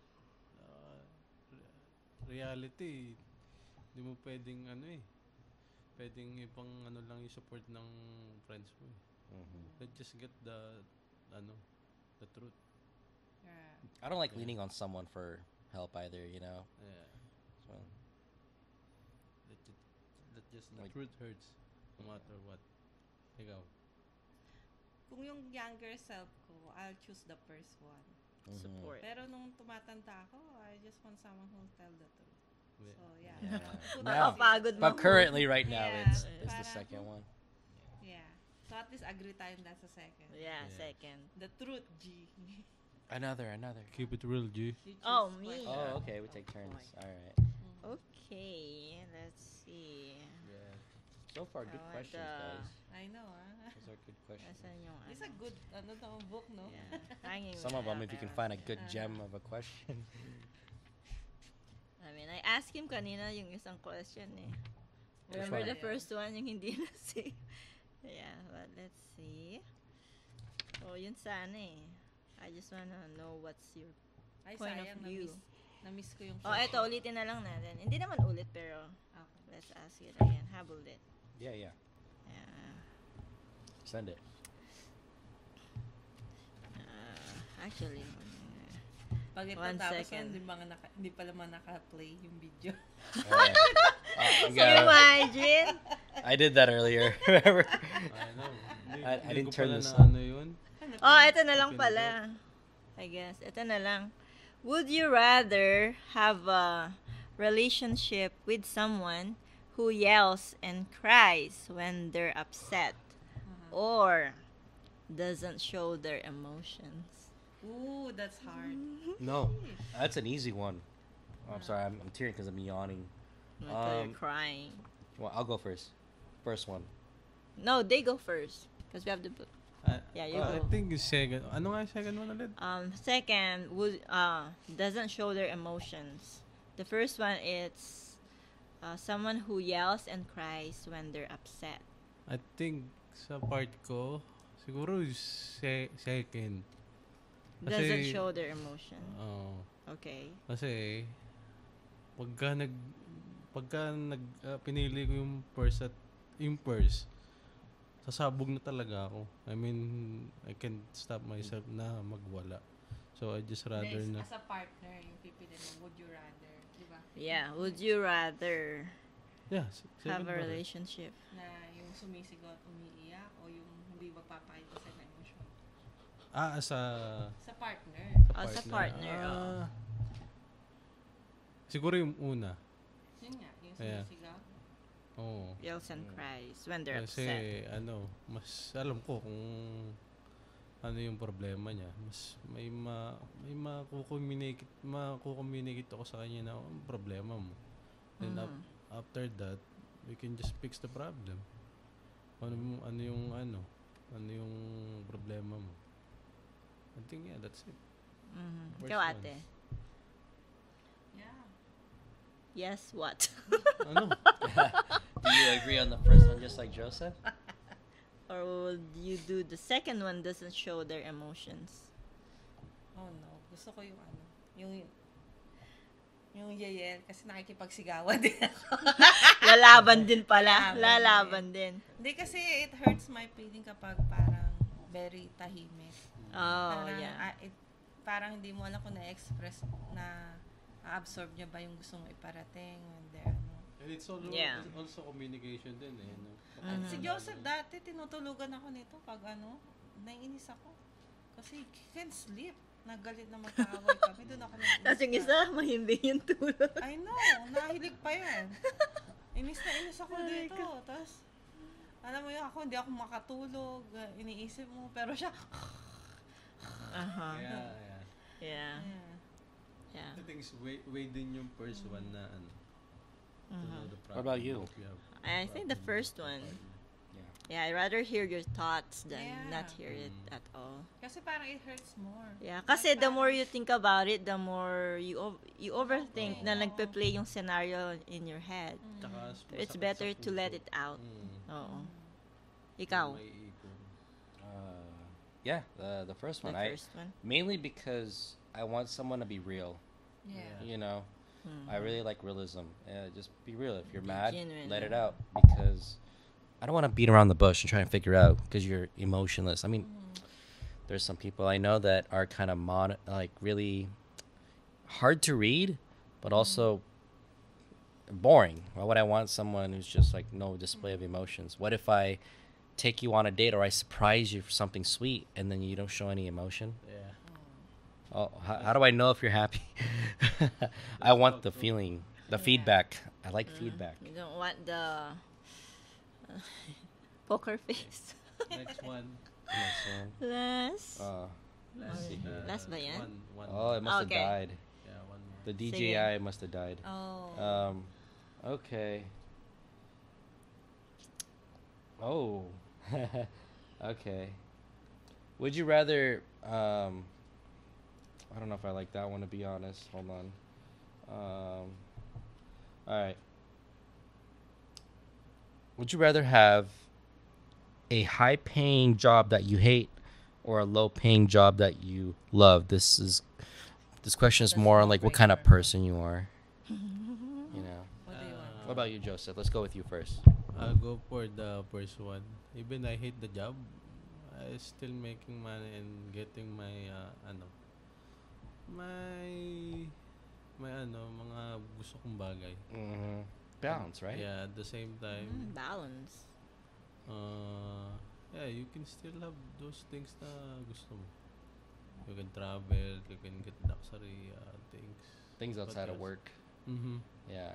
Speaker 1: reality, hindi mo pwedeng pwedeng ipang lang yung support ng friends mo eh.
Speaker 4: Mhm.
Speaker 1: Let's just get the truth.
Speaker 2: Yeah.
Speaker 4: I don't like leaning on someone for help either.
Speaker 1: Yeah.
Speaker 4: So,
Speaker 1: That just the
Speaker 4: Like-
Speaker 1: truth hurts no matter what. Ikaw.
Speaker 2: Kung yung younger self ko, I'll choose the first one.
Speaker 4: mhm.
Speaker 3: Support.
Speaker 2: Pero nung tumatanda ako, I just want someone who'll tell the truth.
Speaker 1: Yeah.
Speaker 2: So, yeah.
Speaker 4: Yeah.
Speaker 2: Who
Speaker 4: Now-
Speaker 2: tells you the
Speaker 3: Napapagod
Speaker 2: truth?
Speaker 3: mo.
Speaker 4: But currently, right now,
Speaker 2: Yeah,
Speaker 4: it's the
Speaker 2: parang-
Speaker 4: second one.
Speaker 2: Yeah. So, at least agree tayo that's the second.
Speaker 3: Yeah,
Speaker 1: Yeah.
Speaker 3: second.
Speaker 2: The truth, G.
Speaker 4: Another.
Speaker 1: Keep it real, G.
Speaker 2: You choose
Speaker 3: Oh,
Speaker 2: what-
Speaker 3: me.
Speaker 4: Oh, okay. We take turns. All right.
Speaker 3: Okay, let's see.
Speaker 4: Yeah. So far, good
Speaker 3: I want,
Speaker 4: questions, guys.
Speaker 2: I know,
Speaker 4: Those are good questions.
Speaker 3: Asan yung
Speaker 2: It's a good, book, no?
Speaker 3: Yeah. Hanging
Speaker 4: Some of
Speaker 3: with
Speaker 4: them, if you can find a good
Speaker 2: Uh-huh.
Speaker 4: gem of a question.
Speaker 3: I mean, I asked him kanina yung isang question eh.
Speaker 4: Which
Speaker 3: Remember
Speaker 4: one?
Speaker 3: the first one, yung hindi na say. Yeah, but let's see. Oh, yun sana eh. I just wanna know what's your...
Speaker 2: Ay,
Speaker 3: Point of
Speaker 2: sayang,
Speaker 3: view.
Speaker 2: na-miss ko yung
Speaker 3: Oh,
Speaker 2: first
Speaker 3: eto,
Speaker 2: one.
Speaker 3: ulitin na lang natin. Hindi naman ulit, pero
Speaker 2: Okay.
Speaker 3: let's ask it again. Habol it.
Speaker 4: Yeah.
Speaker 3: Yeah.
Speaker 4: Send it.
Speaker 3: Actually,
Speaker 2: Pag ito
Speaker 3: One
Speaker 2: tapos
Speaker 3: second.
Speaker 2: hindi pala naka-play yung video.
Speaker 4: You
Speaker 3: can you
Speaker 4: got-
Speaker 3: imagine?
Speaker 4: I did that earlier. Remember?
Speaker 1: I know.
Speaker 4: I
Speaker 1: Hindi
Speaker 4: didn't
Speaker 1: ko
Speaker 4: turn
Speaker 1: pala
Speaker 4: this
Speaker 1: na
Speaker 4: on.
Speaker 1: ano yun.
Speaker 3: Oh, ito na lang
Speaker 1: Pinindot.
Speaker 3: pala. I guess, ito na lang. Would you rather have a relationship with someone who yells and cries when they're upset or doesn't show their emotions?
Speaker 2: Ooh, that's hard.
Speaker 4: No, that's an easy one. Oh, I'm sorry, I'm tearing because I'm yawning.
Speaker 3: I thought you're
Speaker 4: Um,
Speaker 3: crying.
Speaker 4: Well, I'll go first. First one.
Speaker 3: No, they go first. Because we have the book. Yeah, you
Speaker 1: I
Speaker 3: go.
Speaker 1: think yung second. Ano nga yung second one ulit?
Speaker 3: Second, would doesn't show their emotions. The first one is someone who yells and cries when they're upset.
Speaker 1: I think sa part ko, siguro yung second.
Speaker 3: Doesn't show their emotion.
Speaker 1: Oo.
Speaker 3: Okay.
Speaker 1: Kasi, pagka pinili ko yung purse, sasabog na talaga ako. I mean, I can't stop myself na magwala. So, I just rather na.
Speaker 2: As a partner, yung pipili mo, would you rather, di ba?
Speaker 3: Yeah, would you rather
Speaker 1: Yeah,
Speaker 3: have
Speaker 1: second
Speaker 3: a
Speaker 1: pa rin.
Speaker 3: relationship?
Speaker 2: Na yung sumisigaw at umiiyak o yung hindi magpapakita sa emosyon?
Speaker 1: As a
Speaker 2: Sa partner.
Speaker 3: Sa partner. Oh.
Speaker 1: Siguro yung una.
Speaker 2: Yun nga, yung
Speaker 1: Yeah.
Speaker 2: sumisigaw.
Speaker 1: Oo.
Speaker 3: Yells and cries when they're
Speaker 1: Kasi,
Speaker 3: upset.
Speaker 1: mas alam ko kung ano yung problema niya. Mas may makukommunicate ako sa kanya na ang problema mo. Then after that, we can just fix the problem. Ano yung problema mo. I think, yeah, that's it. First
Speaker 3: Ikaw,
Speaker 1: one.
Speaker 3: ate.
Speaker 2: Yeah.
Speaker 3: Yes, what?
Speaker 1: Ano?
Speaker 4: Do you agree on the first one just like Joseph?
Speaker 3: Or would you do the second one doesn't show their emotions?
Speaker 2: Oh no, gusto ko yung yung yeyel kasi nakikipagsigawan din ako.
Speaker 3: Lalaban din pala.
Speaker 2: Lalaban
Speaker 3: Lalaban din.
Speaker 2: Hindi kasi it hurts my feeling kapag parang very tahimik.
Speaker 3: Oh,
Speaker 2: Parang,
Speaker 3: yeah.
Speaker 2: parang hindi mo alam kung na-express na absorb niya ba yung gusto mo iparating when they're
Speaker 1: And it's also,
Speaker 3: Yeah.
Speaker 1: it's also communication din eh. No?
Speaker 2: Si Joseph dati tinutulugan ako nito pag naiinis ako. Kasi he can't sleep. Nagalit na magkaaway kami. Doon ako naiinis.
Speaker 3: Tapos yung isa, mahimbing yung tulog.
Speaker 2: I know. Nahilig pa yan. Inis na inis ako dito. Tapos, alam mo yun, hindi ako makatulog. Iniisip mo. Pero siya,
Speaker 3: Uh-huh.
Speaker 1: Yeah.
Speaker 3: Yeah.
Speaker 2: yeah.
Speaker 3: Yeah.
Speaker 1: I think way din yung first one na ano. To know the
Speaker 4: What about you?
Speaker 1: that have.
Speaker 3: I think the first one.
Speaker 4: Yeah.
Speaker 3: Yeah, I'd rather hear your thoughts than
Speaker 2: Yeah.
Speaker 3: not hear it at all.
Speaker 2: Kasi parang it hurts more.
Speaker 3: Yeah, kasi the more you think about it, the more you overthink na nagpe-play yung scenario in your head.
Speaker 1: Tsaka
Speaker 3: It's
Speaker 1: masakit
Speaker 3: better
Speaker 1: sa
Speaker 3: to let
Speaker 1: puso.
Speaker 3: it out.
Speaker 1: Mm.
Speaker 3: Oo. Ikaw,
Speaker 1: May ipon.
Speaker 4: Yeah, the first
Speaker 3: the
Speaker 4: one.
Speaker 3: first one.
Speaker 4: Mainly because I want someone to be real.
Speaker 2: Yeah.
Speaker 4: You know, I really like realism. Just be real. If you're
Speaker 3: Be
Speaker 4: mad,
Speaker 3: genuine,
Speaker 4: let it
Speaker 3: yeah.
Speaker 4: out. Because I don't want to beat around the bush and try and figure out because you're emotionless. I mean, there's some people I know that are kind of really hard to read, but also boring. Why would I want someone who's just like no display of emotions? What if I take you on a date or I surprise you for something sweet and then you don't show any emotion?
Speaker 1: Yeah.
Speaker 4: Oh, how do I know if you're happy? I want the feeling, the feedback. I like feedback.
Speaker 3: You don't want the poker face.
Speaker 1: Next one.
Speaker 4: Next one.
Speaker 3: Last.
Speaker 4: Let's see here.
Speaker 3: Last ba yan?
Speaker 1: One.
Speaker 4: Oh, it must
Speaker 3: Okay.
Speaker 4: have died.
Speaker 1: Yeah, one more.
Speaker 4: The
Speaker 3: Sige.
Speaker 4: DJI must have died.
Speaker 2: Oh.
Speaker 4: Okay. Oh. Okay. Would you rather I don't know if I like that one to be honest. Hold on. All right. Would you rather have a high-paying job that you hate or a low-paying job that you love? This question is
Speaker 2: That's
Speaker 4: more on
Speaker 2: no
Speaker 4: like what kind of
Speaker 2: brainer.
Speaker 4: person you are. You know.
Speaker 2: What do you want?
Speaker 4: What about you, Joseph? Let's go with you first.
Speaker 1: I'll go for the first one. Even I hate the job, I still making money and getting my mga gusto kong bagay.
Speaker 4: Balance, right?
Speaker 1: Yeah, at the same time,
Speaker 3: Balance.
Speaker 1: yeah, you can still have those things na gusto mo. You can travel, you can get luxury things.
Speaker 4: Things
Speaker 1: What
Speaker 4: outside of
Speaker 1: else?
Speaker 4: work.
Speaker 1: Mm-hmm.
Speaker 4: Yeah.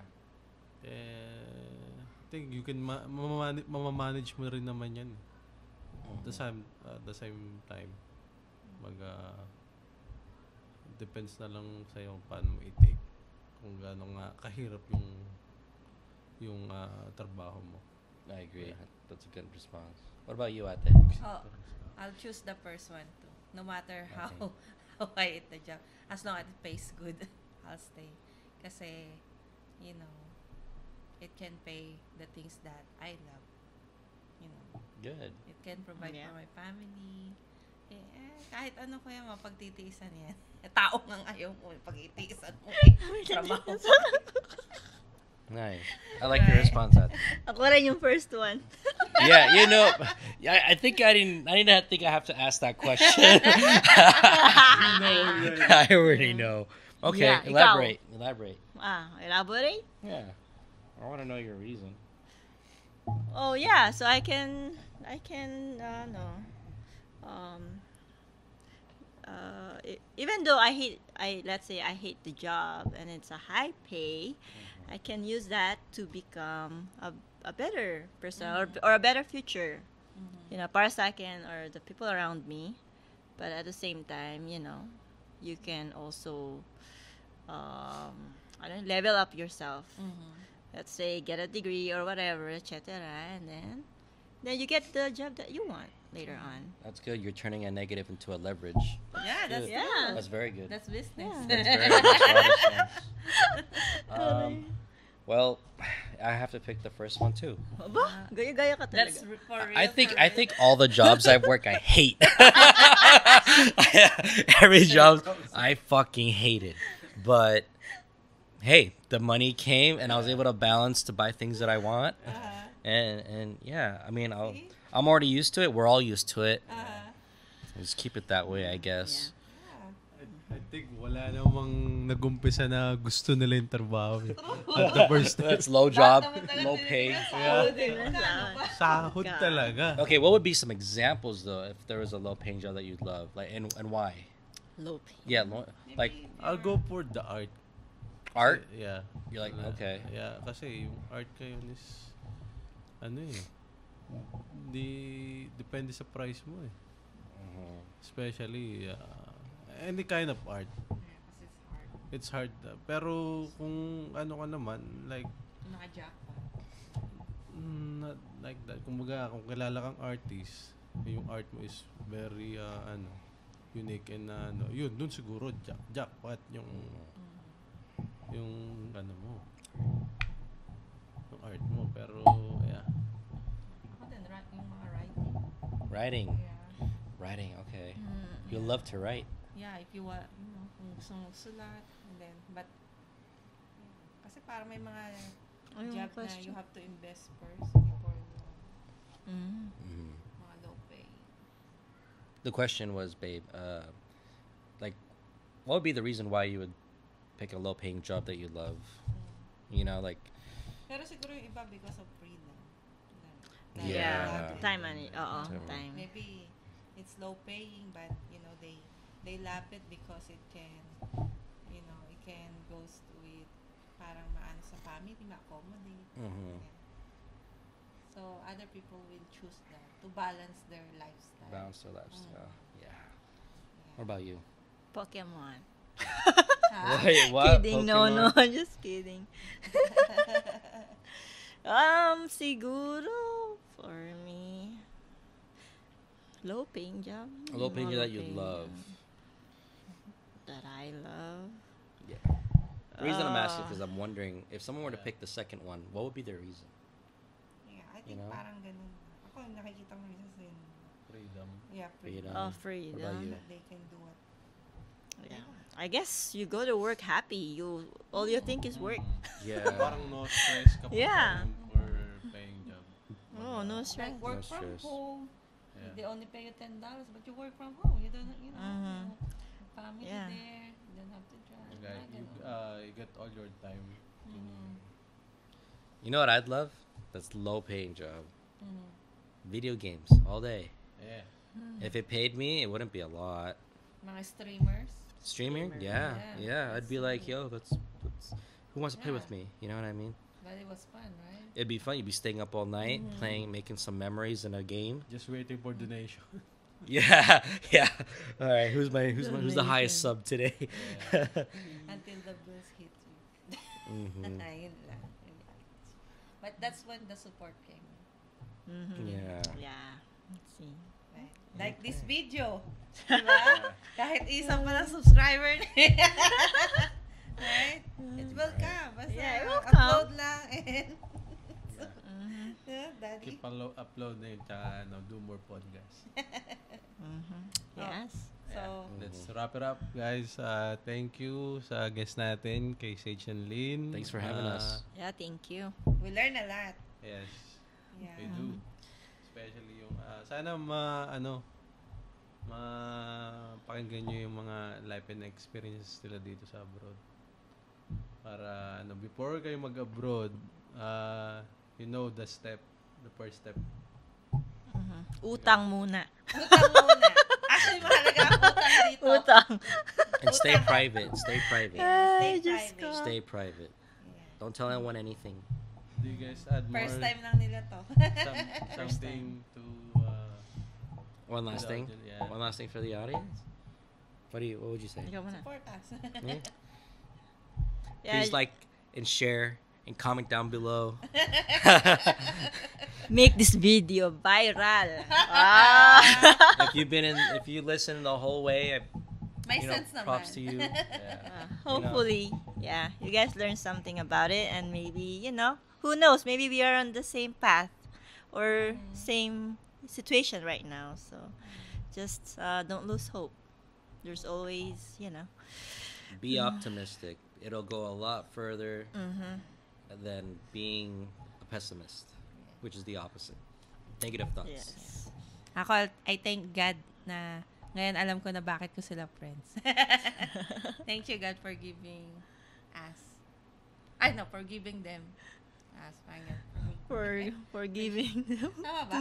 Speaker 1: I think you can mamamanage mo rin naman yan. The same time, mag depends na lang sa'yo kung paano mo i-take. Kung gaano nga kahirap yung trabaho mo.
Speaker 4: I agree.
Speaker 1: Yeah.
Speaker 4: That's a good response. What about you, Ate?
Speaker 2: Oh, I'll choose the first one too. No matter how
Speaker 4: Okay.
Speaker 2: how I hate the job, as long as it pays good, I'll stay. Kasi, you know, it can pay the things that I love. You know,
Speaker 4: Good.
Speaker 2: it can provide
Speaker 3: Yeah.
Speaker 2: for my family. Kahit ano ko yan, mapagtitiisan yan. Tao nga ayaw mo, pagtitiisan mo. Trabaho mo.
Speaker 4: Nice. I like your response, Ate.
Speaker 3: Ako rin yung first one.
Speaker 4: Yeah, you know, I think I didn't think I have to ask that question. I already know. Okay,
Speaker 3: Yeah,
Speaker 4: elaborate.
Speaker 3: Elaborate?
Speaker 4: Yeah. I want to know your reason.
Speaker 3: Oh yeah, so I can even though let's say I hate the job and it's a high pay, I can use that to become a better person or a better future, you know, para sa akin or the people around me. But at the same time, you know, you can also I don't know, level up yourself. Let's say get a degree or whatever, etc. And then you get the job that you want later on.
Speaker 4: That's good. You're turning a negative into a leverage.
Speaker 2: Yeah, that's
Speaker 4: Good.
Speaker 3: Yeah.
Speaker 4: That's very good.
Speaker 2: That's business.
Speaker 3: Yeah.
Speaker 4: That's very makes a lot of sense. Well, I have to pick the first one too.
Speaker 3: Aba, gaya-gaya ka
Speaker 2: That's
Speaker 3: talaga.
Speaker 2: for real.
Speaker 4: I think
Speaker 2: for
Speaker 4: I
Speaker 2: real.
Speaker 4: think all the jobs I've worked I hate. Every job I fucking hated. But hey, the money came and I was able to balance to buy things that I want. And yeah, I mean I'm already used to it. We're all used to it. Just keep it that way, I guess.
Speaker 1: I think wala namang nagumpisa na gusto nila yung trabaho. At the first time.
Speaker 4: That's low job, low pay.
Speaker 1: Sahod
Speaker 3: God.
Speaker 1: talaga.
Speaker 4: Okay, what would be some examples though if there was a low paying job that you'd love? Like and why?
Speaker 3: Low pay.
Speaker 4: Yeah, like
Speaker 1: I'll go for the art.
Speaker 4: art?
Speaker 1: Yeah.
Speaker 4: You're like, okay.
Speaker 1: Yeah, kasi yung art kayo is ano eh. Depende sa price mo eh. Especially any kind of art. It's hard. Pero kung ano ka naman, like
Speaker 2: Naka-jackpot.
Speaker 1: not like that. Kumbaga, kung kilala kang artist, yung art mo is very unique and yun, dun siguro jackpot yung ano mo. Yung art mo. Pero yeah.
Speaker 2: Ako din, yung mga writing.
Speaker 4: Writing.
Speaker 2: Yeah.
Speaker 4: Writing, okay. You love to write.
Speaker 2: Yeah, if you want, you know, kung gusto mong sulat, and then, but, kasi para may mga job na you have to invest first before you, mga low pay.
Speaker 4: The question was, babe, like, what would be the reason why you would pick a low-paying job that you love? You know, like,
Speaker 2: Pero siguro yung iba because of freedom.
Speaker 4: Yeah.
Speaker 3: Time money. Oo,
Speaker 4: Time.
Speaker 3: time.
Speaker 2: Maybe it's low paying, but you know they love it because it can, you know, it can goes with parang maano sa family, ma-accommodate.
Speaker 4: Mhm.
Speaker 2: Yeah. So other people will choose that to balance their lifestyle.
Speaker 4: balance their lifestyle. Yeah.
Speaker 2: Yeah.
Speaker 4: What about you?
Speaker 3: Pokemon.
Speaker 2: Ha?
Speaker 4: Wait, what?
Speaker 3: Kidding, no,
Speaker 4: Pokemon?
Speaker 3: just kidding. Siguro for me, low paying job.
Speaker 4: A low-paying job that you
Speaker 3: Low-paying
Speaker 4: love.
Speaker 3: That I love.
Speaker 4: Yeah. The reason I'm asking because I'm wondering if someone were to pick the second one, what would be their reason?
Speaker 2: Yeah, I
Speaker 4: You
Speaker 2: think
Speaker 4: know?
Speaker 2: parang ganun. Ako nakikita mo rin sa
Speaker 1: Freedom.
Speaker 2: yeah,
Speaker 4: Freedom.
Speaker 3: Oh,
Speaker 4: What about
Speaker 3: freedom.
Speaker 4: you?
Speaker 2: that they can do what.
Speaker 3: Yeah. I guess you go to work happy. All you think is work.
Speaker 4: Yeah.
Speaker 1: Parang no stress kapag
Speaker 3: Yeah.
Speaker 1: or paying job.
Speaker 3: Oh, no stress.
Speaker 2: Like work
Speaker 4: No
Speaker 2: from
Speaker 4: stress.
Speaker 2: home.
Speaker 1: Yeah.
Speaker 2: They only pay you $10, but you work from home. You don't, you know,
Speaker 3: Mhm.
Speaker 2: family
Speaker 3: Yeah.
Speaker 2: there. You don't have to drive.
Speaker 1: You
Speaker 2: Mga
Speaker 1: get,
Speaker 2: ganun.
Speaker 1: you get all your time.
Speaker 2: Mhm.
Speaker 4: You know what I'd love? That's low-paying job.
Speaker 2: Mhm.
Speaker 4: Video games all day.
Speaker 1: Yeah.
Speaker 4: If it paid me, it wouldn't be a lot.
Speaker 2: Mga streamers.
Speaker 4: Streaming?
Speaker 3: Streamer,
Speaker 4: Yeah.
Speaker 2: yeah.
Speaker 4: Yeah. I'd be like, yo, let's who wants to play with
Speaker 2: Yeah.
Speaker 4: me? You know what I mean?
Speaker 2: But it was fun, right?
Speaker 4: It'd be fun. You'd be staying up all night playing, making some memories in a game.
Speaker 1: Just waiting for donation.
Speaker 4: Yeah, yeah. All right, who's the highest sub today?
Speaker 2: Until the bills hit you.
Speaker 4: Mhm.
Speaker 2: Ayun lang. But that's when the support came.
Speaker 4: Yeah.
Speaker 3: Yeah. Let's see.
Speaker 2: Right? Like this video. Diba? Kahit isa pa lang subscriber na. Right? It will come. Basta
Speaker 3: Yeah, it will
Speaker 2: upload lang and yeah, daddy.
Speaker 1: Keep upload na yun, tsaka do more podcasts.
Speaker 3: Yes.
Speaker 2: So,
Speaker 1: Let's wrap it up, guys. Thank you sa guest natin, kay Sage and Lynn.
Speaker 4: Thanks for having us.
Speaker 3: Yeah, thank you.
Speaker 2: we learn a lot.
Speaker 1: Yes,
Speaker 2: Yeah.
Speaker 1: we do. Especially yung, sana pakinggan nyo yung mga life and experiences nila dito sa abroad. Para, before kayo mag-abroad, you know the first step.
Speaker 3: Utang muna.
Speaker 2: Utang muna. Actually, mahalaga ang utang dito.
Speaker 3: Utang.
Speaker 4: And stay private. Stay private.
Speaker 3: Ay,
Speaker 2: Stay
Speaker 3: Diyos
Speaker 2: private.
Speaker 3: ko.
Speaker 4: Stay private.
Speaker 2: Yeah.
Speaker 4: Don't tell anyone anything.
Speaker 1: Do you guys add more
Speaker 2: First time lang nila to.
Speaker 1: something to
Speaker 4: One last
Speaker 1: the
Speaker 4: thing.
Speaker 1: audience? Yeah.
Speaker 4: One last thing for the audience. What would you say?
Speaker 3: Ikaw muna.
Speaker 2: Support us.
Speaker 4: Me?
Speaker 3: Yeah,
Speaker 4: Please like and share and comment down below.
Speaker 3: make this video viral.
Speaker 4: If you listen the whole way,
Speaker 2: May
Speaker 4: you know,
Speaker 2: sense naman.
Speaker 4: props to you.
Speaker 3: Hopefully, yeah, you guys learn something about it, and maybe, who knows, maybe we are on the same path or same situation right now. So just don't lose hope. There's always,
Speaker 4: Be optimistic. It'll go a lot further than being a pessimist, which is the opposite. Negative thoughts.
Speaker 3: yes.
Speaker 2: Ako, I thank God na ngayon alam ko na bakit ko sila friends. Thank you, God, for giving us. For giving them us.
Speaker 3: For giving them,
Speaker 2: Tama ba?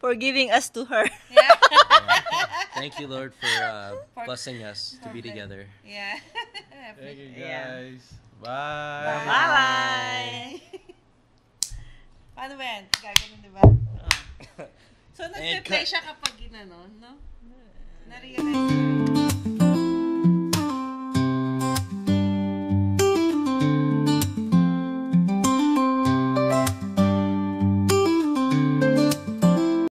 Speaker 3: for giving us to her.
Speaker 2: Yeah.
Speaker 4: Thank you, Lord, for blessing us to be together.
Speaker 2: Yeah.
Speaker 1: Thank you,
Speaker 3: Yeah.
Speaker 1: guys. Bye.
Speaker 3: Bye-bye.
Speaker 2: Paano ba yan? Gagawin, di ba? So,
Speaker 4: And
Speaker 2: nag-play siya kapag ginanon, no? Na-realize ko.